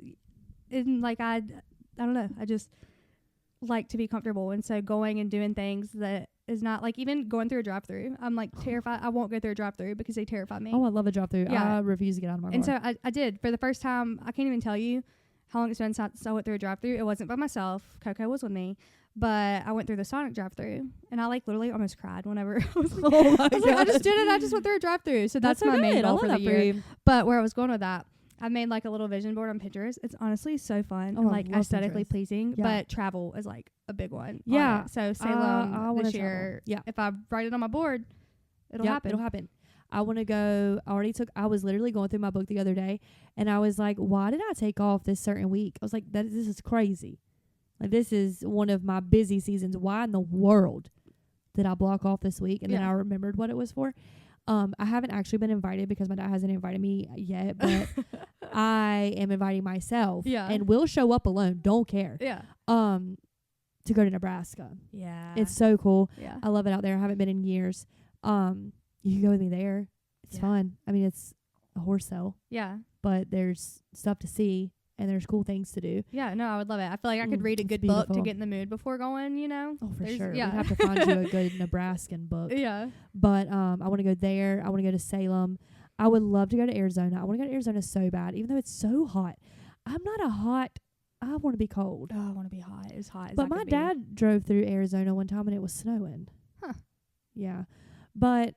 like I don't know. I just like to be comfortable, and so going and doing things that is not like even going through a drive-through. I'm like terrified. I won't go through a drive-through because they terrify me. Oh, I love a drive-through. Yeah. I refuse to get out of my car. And so I did for the first time. I can't even tell you how long it's been since I went through a drive-through. It wasn't by myself. Coco was with me. But I went through the Sonic drive-thru, and I like literally almost cried whenever I was like, I just did it. I just went through a drive-thru, so that's my main goal for the year. But where I was going with that, I made like a little vision board on Pinterest. It's honestly so fun and like aesthetically pleasing. Yeah. But travel is like a big one. Yeah. So Salem this year. Yeah. If I write it on my board, it'll happen. It'll happen. I want to go. I was literally going through my book the other day, and I was like, why did I take off this certain week? I was like, this is crazy. Like, this is one of my busy seasons. Why in the world did I block off this week? And then I remembered what it was for. I haven't actually been invited because my dad hasn't invited me yet, but I am inviting myself. Yeah. And will show up alone. Don't care. Yeah. To go to Nebraska. Yeah. It's so cool. Yeah. I love it out there. I haven't been in years. You can go with me there. It's fun. I mean, it's a horse sale. Yeah. But there's stuff to see. And there's cool things to do. Yeah, no, I would love it. I feel like I could read a good book to get in the mood before going, you know? Oh, for sure. Yeah. We'd have to find you a good Nebraskan book. Yeah. But I want to go there. I want to go to Salem. I would love to go to Arizona. I want to go to Arizona so bad, even though it's so hot. I want to be cold. Oh, I want to be hot. It's hot. But my dad drove through Arizona one time and it was snowing. Huh. Yeah. But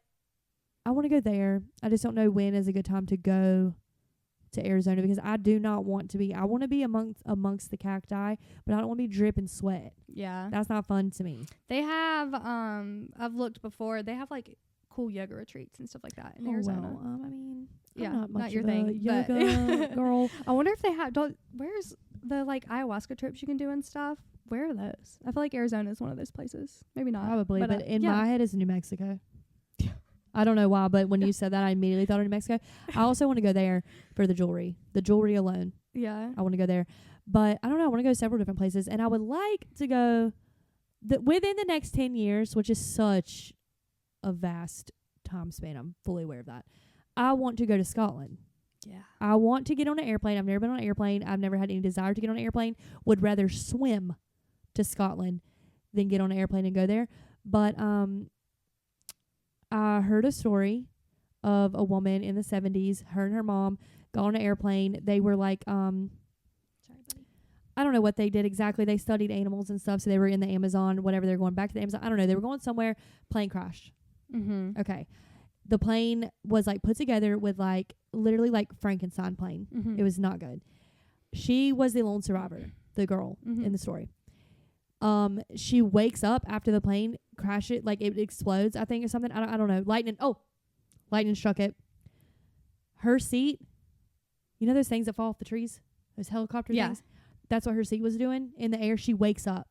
I want to go there. I just don't know when is a good time to go to Arizona because I do not want to be. I want to be amongst the cacti, but I don't want to be dripping sweat. Yeah, that's not fun to me. They have I've looked before. They have like cool yoga retreats and stuff like that in Arizona. Well, I mean, yeah, I'm not your thing. Yoga girl. I wonder if they have. Where's the like ayahuasca trips you can do and stuff? Where are those? I feel like Arizona is one of those places. Maybe not. Probably, but in my head, it's New Mexico. I don't know why, but when you said that, I immediately thought of New Mexico. I also want to go there for the jewelry alone. Yeah. I want to go there. But I don't know. I want to go several different places. And I would like to go within the next 10 years, which is such a vast time span. I'm fully aware of that. I want to go to Scotland. Yeah. I want to get on an airplane. I've never been on an airplane. I've never had any desire to get on an airplane. Would rather swim to Scotland than get on an airplane and go there. But I heard a story of a woman in the 70s. Her and her mom got on an airplane. They were like, Sorry, buddy. I don't know what they did exactly. They studied animals and stuff. So they were in the Amazon, whatever. They were going back to the Amazon. I don't know. They were going somewhere. Plane crashed. Mm-hmm. Okay. The plane was like put together with like literally like Frankenstein plane. Mm-hmm. It was not good. She was the lone survivor, the girl in the story. She wakes up after the plane crashes, like it explodes, I think, or something. I don't know. Lightning struck it. Her seat, you know those things that fall off the trees? Those helicopter things? That's what her seat was doing in the air. She wakes up.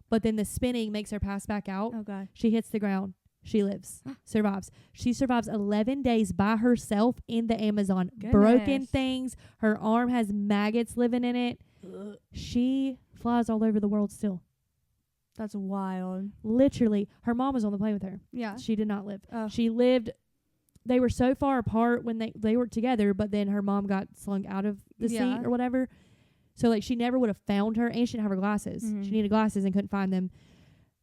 But then the spinning makes her pass back out. Oh, God. She hits the ground. She lives. Survives. She survives 11 days by herself in the Amazon. Goodness. Broken things. Her arm has maggots living in it. She flies all over the world still. That's wild. Literally. Her mom was on the plane with her. Yeah. She did not live. She lived. They were so far apart when they were together, but then her mom got slung out of the seat or whatever. So, like, she never would have found her, and she didn't have her glasses. Mm-hmm. She needed glasses and couldn't find them.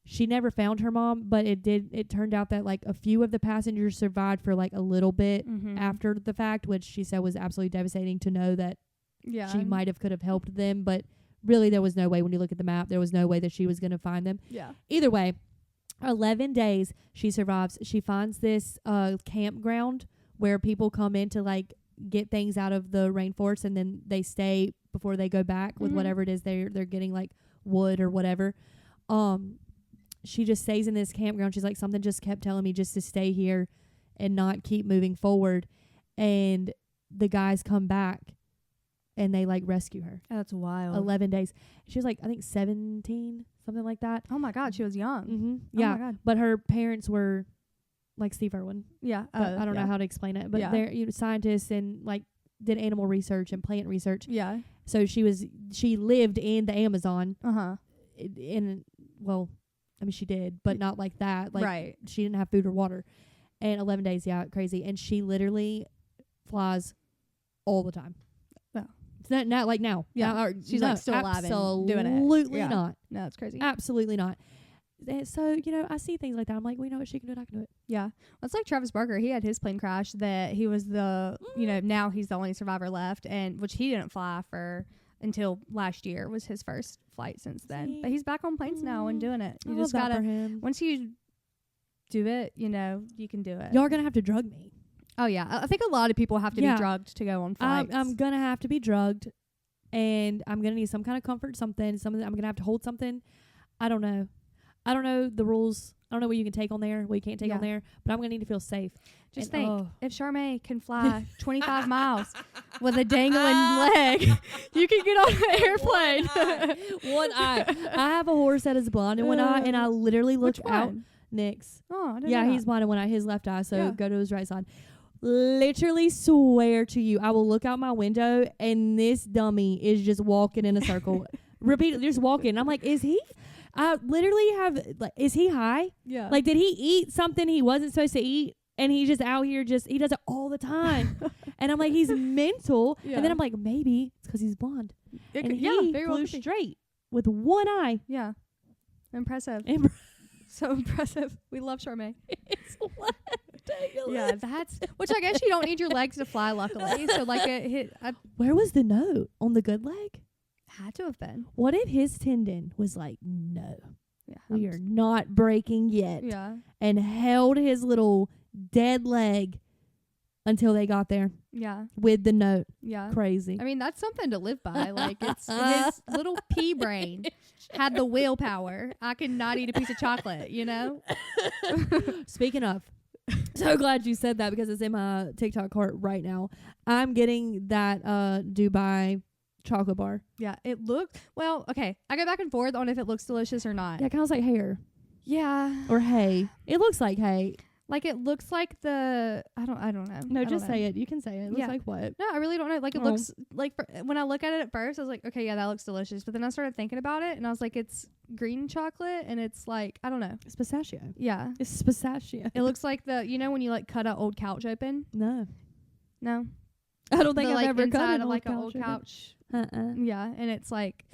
She never found her mom, but it turned out that, like, a few of the passengers survived for, like, a little bit after the fact, which she said was absolutely devastating to know that she could have helped them, but really there was no way. When you look at the map, there was no way that she was going to find them. Yeah. Either way, 11 days she survives. She finds this campground where people come in to, like, get things out of the rainforest, and then they stay before they go back with whatever it is they're getting, like wood or whatever. She just stays in this campground. She's like, something just kept telling me just to stay here and not keep moving forward. And the guys come back and they, like, rescue her. That's wild. 11 days. She was, like, I think 17, something like that. Oh my God, she was young. Mm-hmm. Oh Yeah. my God. But her parents were like Steve Irwin. Yeah. I don't know how to explain it, but they're scientists and, like, did animal research and plant research. Yeah. So she lived in the Amazon. Uh-huh. She did, but not like that. Like, she didn't have food or water. And 11 days, crazy. And she literally flies all the time. Oh. It's not like now. Yeah. She's like still alive and doing it. Absolutely not. No, it's crazy. Absolutely not. So, I see things like that. I'm like, well, you know what? She can do it. I can do it. Yeah. Well, it's like Travis Barker. He had his plane crash that he was now he's the only survivor left, and which he didn't fly for until last year was his first flight since then. See? But he's back on planes now and doing it. You I just love that gotta, for him. once you do it, you can do it. Y'all are going to have to drug me. Oh, yeah. I think a lot of people have to be drugged to go on flights. I'm going to have to be drugged, and I'm going to need some kind of comfort, I'm going to have to hold something. I don't know the rules. I don't know what you can take on there, what you can't take on there, but I'm going to need to feel safe. Just think, if Charmaine can fly 25 miles with a dangling leg, you can get on an airplane. One eye. I have a horse that is blind in one eye, and I literally look out. Nick's. Oh, I didn't know he's blind in one eye, his left eye, so go to his right side. Literally swear to you, I will look out my window, and this dummy is just walking in a circle. Repeatedly, just walking. I'm like, is he? I literally have, like, is he high? Yeah. Like, did he eat something he wasn't supposed to eat? And he's just out here he does it all the time. And I'm like, he's mental. Yeah. And then I'm like, maybe it's because he's blonde. And he flew straight with one eye. Yeah. Impressive. So impressive. We love Charmaine. It's ridiculous. Yeah, which I guess you don't need your legs to fly, luckily. So, like, where was the note? On the good leg? Had to have been. What if his tendon was like, no, we are not breaking yet? Yeah. And held his little dead leg until they got there. Yeah. With the note. Yeah. Crazy. I mean, that's something to live by. Like, it's his little pea brain had the willpower. I could not eat a piece of chocolate, Speaking of, so glad you said that because it's in my TikTok cart right now. I'm getting that Dubai chocolate bar. Yeah, it looked okay. I go back and forth on if it looks delicious or not. Yeah, it kind of looks like hair. Yeah. Or hay. It looks like hay. Like it looks like the I don't know. No, I just don't know. say it. You can say it. It looks Yeah. like what? No, I really don't know. Like it Oh. looks like when I look at it at first, I was like, okay, yeah, that looks delicious. But then I started thinking about it, and I was like, it's green chocolate, and it's like I don't know. It's pistachio. Yeah, It's pistachio. it looks like when you like cut an old couch open. No. No, I don't think the, I've like, ever cut inside an of old like an couch old open. couch. Uh-uh. Yeah, and it's like,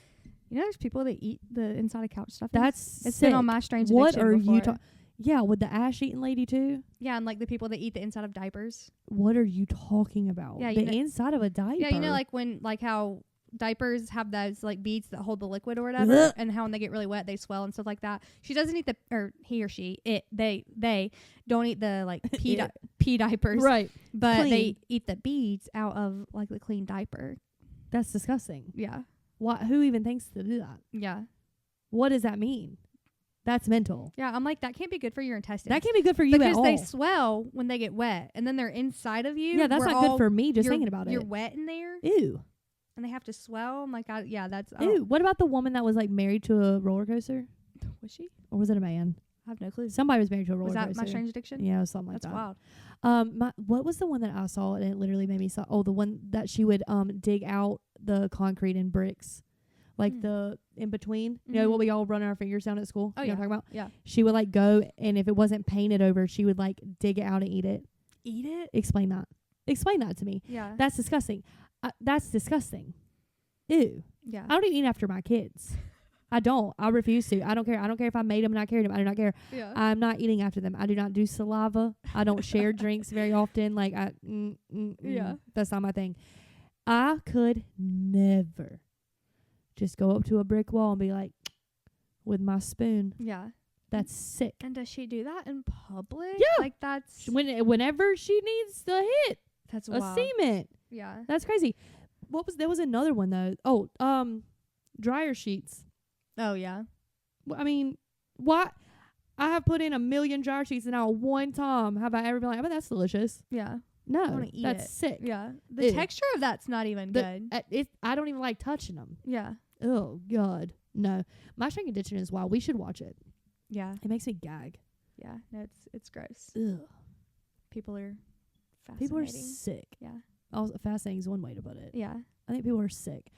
there's people that eat the inside of couch stuff. That's It's sick. been on my strange What addiction are before. you talking? Yeah, with the ash eating lady too. Yeah, and like the people that eat the inside of diapers. What are you talking about? Yeah, the you know- inside of a diaper. Yeah, like how diapers have those like beads that hold the liquid or whatever, Ugh. and how when they get really wet they swell and stuff like that. She doesn't eat or he or she they don't eat the like pee diapers, right. but Clean. they eat the beads out of like the clean diaper. That's disgusting. Yeah, Who even thinks to do that? yeah, What does that mean? That's mental. yeah. I'm like, that can't be good for your intestines. That can't be good for you because at all. they swell when they get wet, and then they're inside of you. Yeah, that's We're not good all- for me just you're- thinking about You're it. wet in there, Ew. and they have to swell. I'm like, that's Ew. What about the woman that was like married to a roller coaster? Was she? Or was it a man? I have no clue. Somebody was married to a roller Was that coaster. My Strange Addiction? Yeah, it was something like That's that. wild. What was the one that I saw and it literally made me saw? Oh, the one that she would dig out the concrete and bricks, like the in between. You know Mhm. what we all run our fingers down at school. Oh, you know yeah. what I'm talking about? Yeah. She would like go and if it wasn't painted over, she would like dig it out and eat it. Eat it? Explain that. Explain that to me. Yeah. That's disgusting. That's disgusting. Ew. Yeah. I don't even eat after my kids. I don't. I refuse to. I don't care. I don't care if I made them and I carried them. I do not care. Yeah. I'm not eating after them. I do not do saliva. I don't share drinks very often. Like Yeah. That's not my thing. I could never just go up to a brick wall and be like, with my spoon. Yeah. That's sick. And does she do that in public? Yeah. Like that's Whenever she needs to hit that's a wild. cement. Yeah. That's crazy. There was another one though. Oh, dryer sheets. Oh yeah. I mean, why? I have put in 1 million dryer sheets and not one time have I ever been like, I bet that's delicious. Yeah. No, wanna eat that's it. sick. Yeah. The Ew. texture of that's not even good. I don't even like touching them. Yeah. Oh God, no. My Strange Addiction is wild. We should watch it. Yeah. It makes me gag. Yeah. No, it's gross. Ugh. People are fascinating. People are sick. Yeah. Also, fascinating is one way to put it. Yeah. I think people are sick.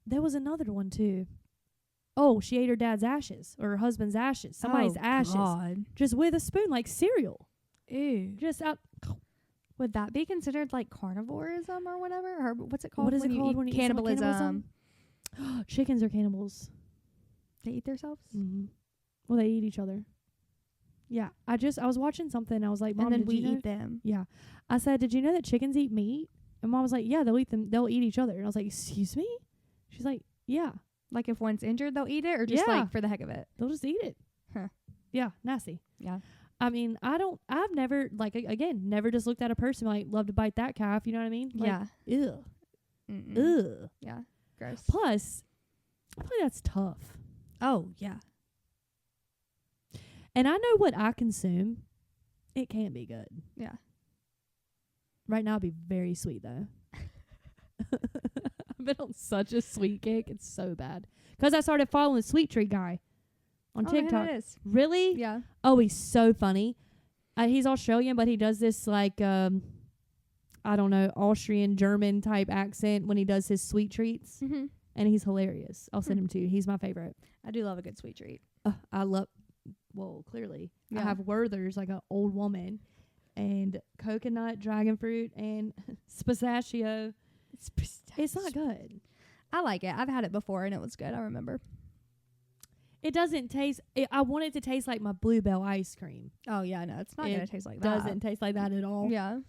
There was another one too. Oh, she ate her dad's ashes or her husband's ashes. Somebody's ashes. God. Just with a spoon like cereal. Ew. Just out. Would that be considered like carnivorism or whatever? Or what's it called? What is it you called eat when you eat someone cannibalism? Chickens are cannibals. They eat themselves? Mm-hmm. Well, they eat each other. Yeah. I was watching something. I was like, Mom, And then did we you know? eat them. Yeah. I said, did you know that chickens eat meat? And Mom was like, yeah, they'll eat each other. And I was like, excuse me? She's like, yeah, Like if one's injured, they'll eat it, or just Yeah. like for the heck of it. they'll just eat it. Huh. Yeah. Nasty. Yeah. I mean, I've never, like, again, never just looked at a person like, love to bite that calf. You know what I mean? Like, Yeah. Ew. Mm-mm. Ugh. Yeah. Gross. Plus, I feel like that's tough. Oh yeah. And I know what I consume. It can't be good. Yeah. Right now, it'd be very sweet, though. I've been on such a sweet kick. It's so bad. Because I started following the Sweet Tree guy on TikTok. It is. Really? Yeah. Oh, he's so funny. He's Australian, but he does this, like, I don't know, Austrian, German type accent when he does his sweet treats. Mm-hmm. And he's hilarious. I'll send him to you. He's my favorite. I do love a good sweet treat. I love, well, clearly. I Yeah. have Werther's, like an old woman, and coconut, dragon fruit, and pistachio. It's not good. I like it. I've had it before and it was good. I remember. It doesn't taste, I want it to taste like my Bluebell ice cream. Oh yeah, no, it's not It gonna taste like that. Doesn't taste like that at all. Yeah.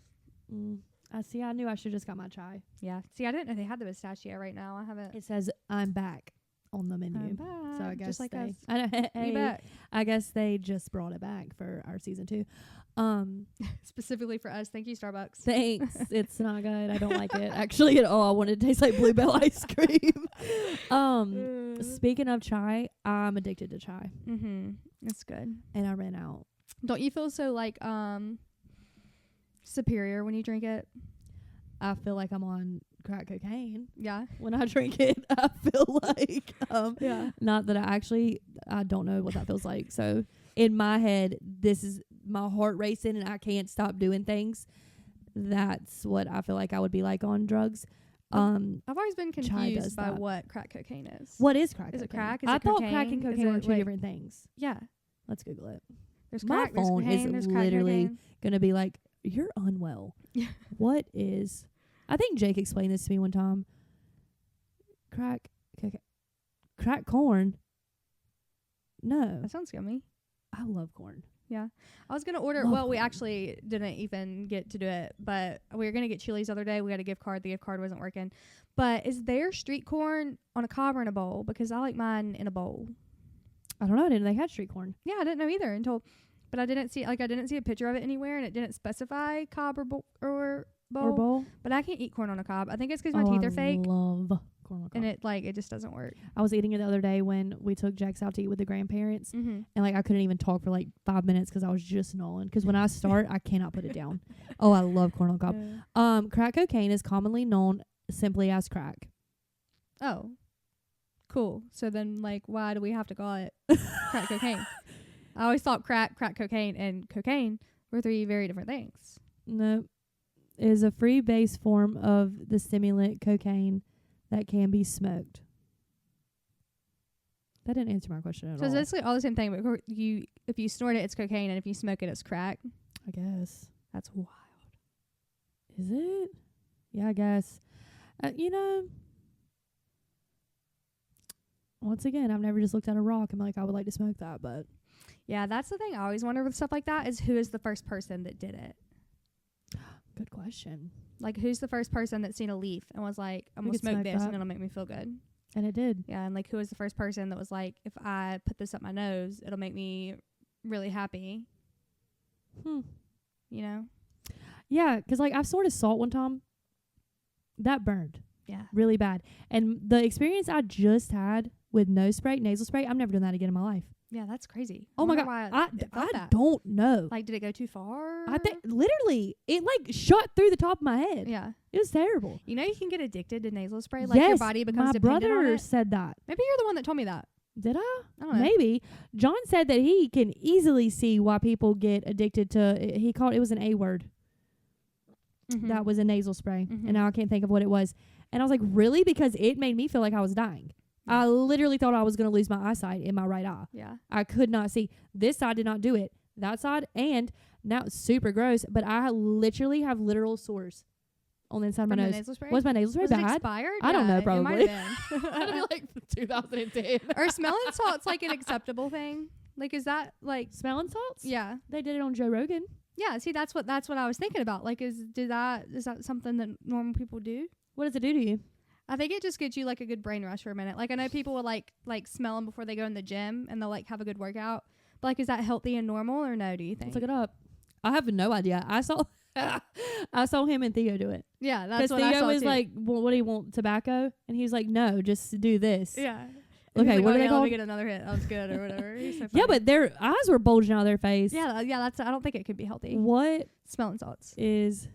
I see. I knew I should just got my chai. Yeah. See, I didn't know they had the pistachio right now. I haven't. It says I'm back on the menu. I'm back. So I guess just like they, us. I know, We hey, back. I guess they just brought it back for our season 2. Specifically for us. Thank you, Starbucks. Thanks. It's not good. I don't like it actually at all. I want it to taste like Bluebell ice cream. Speaking of chai, I'm addicted to chai, Mm-hmm. It's good. and I ran out. Don't you feel so like superior when you drink it? I feel like I'm on crack cocaine Yeah. when I drink it. I feel like Yeah. not that I don't know what that feels like. So in my head, this is my heart racing and I can't stop doing things. That's what I feel like I would be like on drugs. I've always been does confused by that. what crack cocaine is. What is crack Is it cocaine? crack? Is I it thought cocaine? crack and Is cocaine were it, two like- different things. Yeah. Let's Google it. There's My crack, there's phone is cocaine, there's crack literally cocaine. Gonna be like, you're unwell. Yeah. What is? I think Jake explained this to me one time. Crack corn. No, That sounds yummy. I love corn. Yeah. I was going to order. Love Well, we corn. actually didn't even get to do it, but we were going to get Chili's the other day. We had a gift card. The gift card wasn't working. But is there street corn on a cob or in a bowl? Because I like mine in a bowl. I don't know. I didn't know they had street corn. Yeah, I didn't know either but I didn't see a picture of it anywhere, and it didn't specify cob or bowl. Or bowl. But I can't eat corn on a cob. I think it's because my Oh, teeth I are fake, love corn on a and cob. it just doesn't work. I was eating it the other day when we took Jax out to eat with the grandparents, Mm-hmm. and like I couldn't even talk for like 5 minutes because I was just gnawing. Because when I start, I cannot put it down. Oh, I love corn on a cob. Crack cocaine is commonly known simply as crack. Oh, cool. So then, like, why do we have to call it crack cocaine? I always thought crack cocaine, and cocaine were three very different things. No, it is a free base form of the stimulant cocaine that can be smoked. That didn't answer my question at So all. it's basically all the same thing, but if you snort it, it's cocaine, and if you smoke it, it's crack. I guess. That's wild. Is it? Yeah, I guess. Once again, I've never just looked at a rock and been like, I would like to smoke that, but Yeah, that's the thing. I always wonder with stuff like that is who is the first person that did it. good question. Like, who's the first person that's seen a leaf and was like, I'm We going to could smoke smoke this that. and it'll make me feel good. And it did. Yeah, and like, who was the first person that was like, if I put this up my nose, it'll make me really happy, you know? Yeah, 'cause like I've snorted salt one time. That burned Yeah. really bad. And the experience I just had with nasal spray, I'm never doing that again in my life. Yeah, that's crazy. Oh my wonder God. why I it felt that. don't know. Like, did it go too far? I think literally it like shot through the top of my head. Yeah. It was terrible. You know, you can get addicted to nasal spray. Like, your Yes, body becomes my dependent on brother it. said that. Maybe you're the one that told me that. Did I? I don't know. Maybe. John said that he can easily see why people get addicted to. He called it was an A word. Mhm. That was a nasal spray, Mhm. and now I can't think of what it was. And I was like, really? Because it made me feel like I was dying. Yeah. I literally thought I was going to lose my eyesight in my right eye. Yeah. I could not see. This side did not do it. That side, and now it's super gross, but I literally have literal sores on the inside of my From the nose. nasal spray? Was my nasal spray Was it bad? expired? I don't know, Yeah, it might probably. have been. I feel like 2010. Are smelling salts like an acceptable thing? Like, is that like, Smelling salts? yeah. They did it on Joe Rogan. Yeah, see, that's what I was thinking about. Like, is that something that normal people do? What does it do to you? I think it just gets you like a good brain rush for a minute. Like, I know people will like smell them before they go in the gym and they'll like have a good workout. But like, is that healthy and normal or no? Do you think? Let's look it up. I have no idea. I saw him and Theo do it. Yeah, that's what Theo I saw was too. like, well, "What do you want? Tobacco?" And he was like, "No, just do this." Yeah. Okay, Like, what are they Let me called? get another hit. That was good or whatever. He's so Yeah, funny. but their eyes were bulging out of their face. yeah. That's. I don't think it could be healthy. What Smelling salts. is?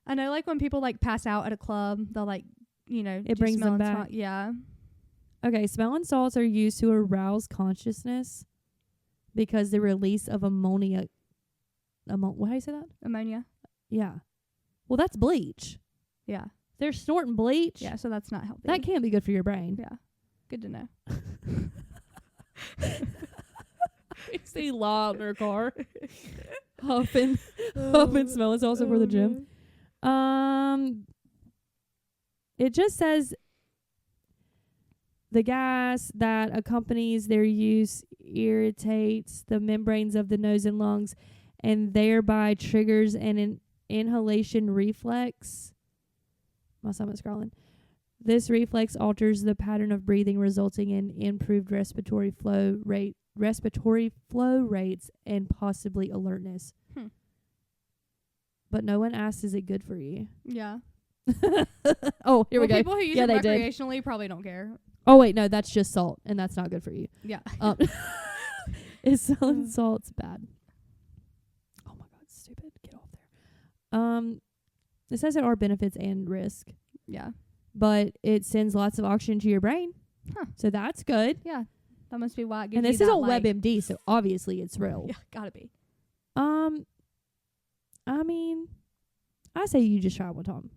I know, like when people like pass out at a club, they'll like, It do brings them smelling back. salt. Yeah. Okay, smelling salts are used to arouse consciousness because the release of ammonia. What do you say that? Ammonia. Yeah. Well, that's bleach. Yeah. They're snorting bleach. Yeah. So that's not healthy. That can't be good for your brain. Yeah. Good to know. You see Law in her car. huffing smelling salsa for the gym. It just says the gas that accompanies their use irritates the membranes of the nose and lungs and thereby triggers an inhalation reflex. My stomach's crawling. This reflex alters the pattern of breathing, resulting in improved respiratory flow rates and possibly alertness. But no one asked, is it good for you? Yeah. Oh, here we go. People who use Yeah, it they did. recreationally probably don't care. Oh, wait, no, that's just salt, and that's not good for you. Yeah. Is selling salts bad? Oh, my God, stupid. Get off there. It says there are benefits and risk, Yeah. but it sends lots of oxygen to your brain. Huh. So that's good. Yeah. That must be why it gives And you this is that, on like, WebMD, so obviously it's real. Yeah, gotta be. I mean, I say you just try one time.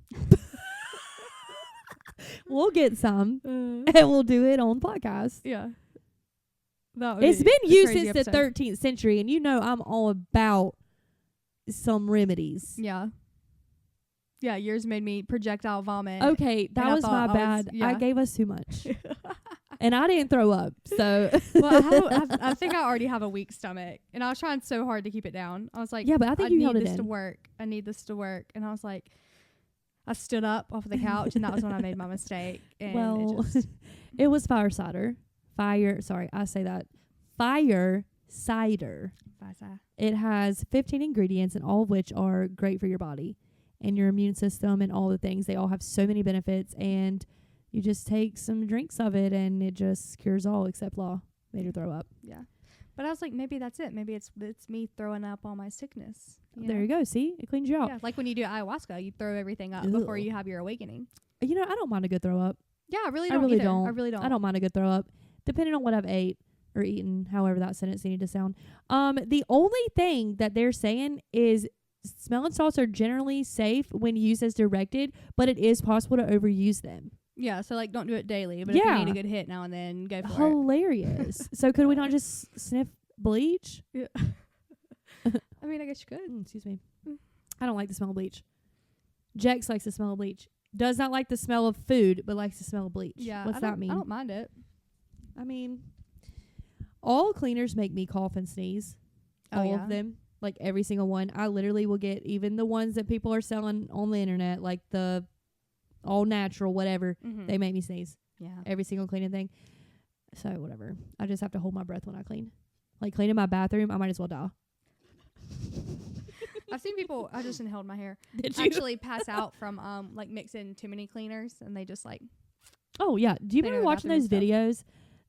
We'll get some and we'll do it on podcast. Yeah. It's been used since the 13th century, and you know I'm all about some remedies. Yeah. Yeah, yours made me projectile vomit. Okay, that was my bad. I gave us too much. And I didn't throw up, so. Well, I think I already have a weak stomach, and I was trying so hard to keep it down. I was like, yeah, but I think you held it in. I need this to work. And I was like, I stood up off of the couch, and that was when I made my mistake. And well, it was fire cider. Fire cider. It has 15 ingredients, and all of which are great for your body and your immune system and all the things. They all have so many benefits, and you just take some drinks of it, and it just cures all except Law. Made her throw up. Yeah. But I was like, maybe that's it. Maybe it's me throwing up all my sickness. There you go. See? It cleans you out. Yeah, like when you do ayahuasca, you throw everything up before you have your awakening. You know, I don't mind a good throw up. Yeah, I really don't. I really don't. I don't mind a good throw up, depending on what I've ate or eaten, however that sentence needed to sound. The only thing that they're saying is smelling salts are generally safe when used as directed, but it is possible to overuse them. Yeah, so like don't do it daily, but if you need a good hit now and then, go for it. Hilarious. So could we not just sniff bleach? Yeah. I mean, I guess you could. Excuse me. I don't like the smell of bleach. Jex likes the smell of bleach. Does not like the smell of food, but likes the smell of bleach. Yeah. What's that mean? I don't mind it. I mean, all cleaners make me cough and sneeze. All of them. Like every single one. I literally will get even the ones that people are selling on the internet, like the all natural, whatever. Mm-hmm. They make me sneeze. Yeah. Every single cleaning thing. So whatever. I just have to hold my breath when I clean. Like cleaning my bathroom, I might as well die. I've seen people, I just inhaled my hair, actually pass out from like mixing too many cleaners, and they just like. Oh yeah. Do you remember watching those videos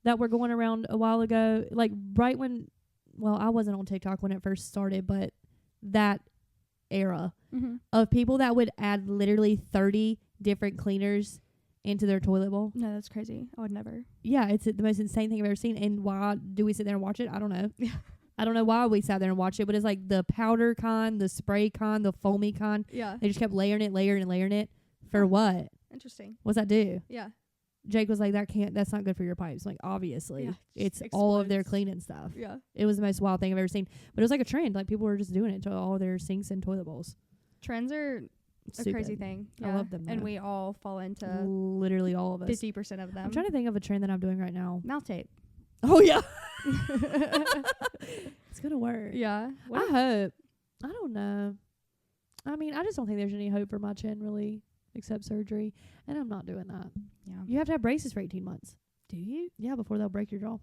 that were going around a while ago? Like right when, well, I wasn't on TikTok when it first started, but that era of people that would add literally 30 different cleaners into their toilet bowl. No, that's crazy. I would never. Yeah, it's the most insane thing I've ever seen. And why do we sit there and watch it? I don't know. Yeah. I don't know why we sat there and watched it, but it's like the powder kind, the spray kind, the foamy kind. Yeah. They just kept layering it. For what? Interesting. What's that do? Yeah. Jake was like, that's not good for your pipes. Like, obviously. Yeah, it's explodes. all of their cleaning stuff. Yeah. It was the most wild thing I've ever seen. But it was like a trend. Like, people were just doing it to all their sinks and toilet bowls. Trends are a crazy thing. Yeah. I love them, though. And we all fall into literally all of us. 50% of them. I'm trying to think of a trend that I'm doing right now. Mouth tape. Oh, yeah. It's going to work. Yeah. I hope. I don't know. I mean, I just don't think there's any hope for my chin, really, except surgery. And I'm not doing that. Yeah. You have to have braces for 18 months. Do you? Yeah, before they'll break your jaw.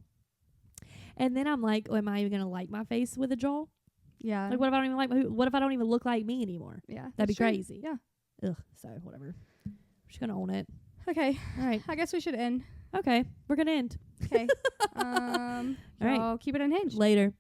And then I'm like, am I even going to like my face with a jaw? Yeah. Like, what if I don't even what if I don't even look like me anymore? Yeah. That'd be true. crazy. Yeah. Ugh, so whatever. I'm just going to own it. Okay. All right. I guess we should end. Okay. We're going to end. Okay. All right. Keep it unhinged. Later.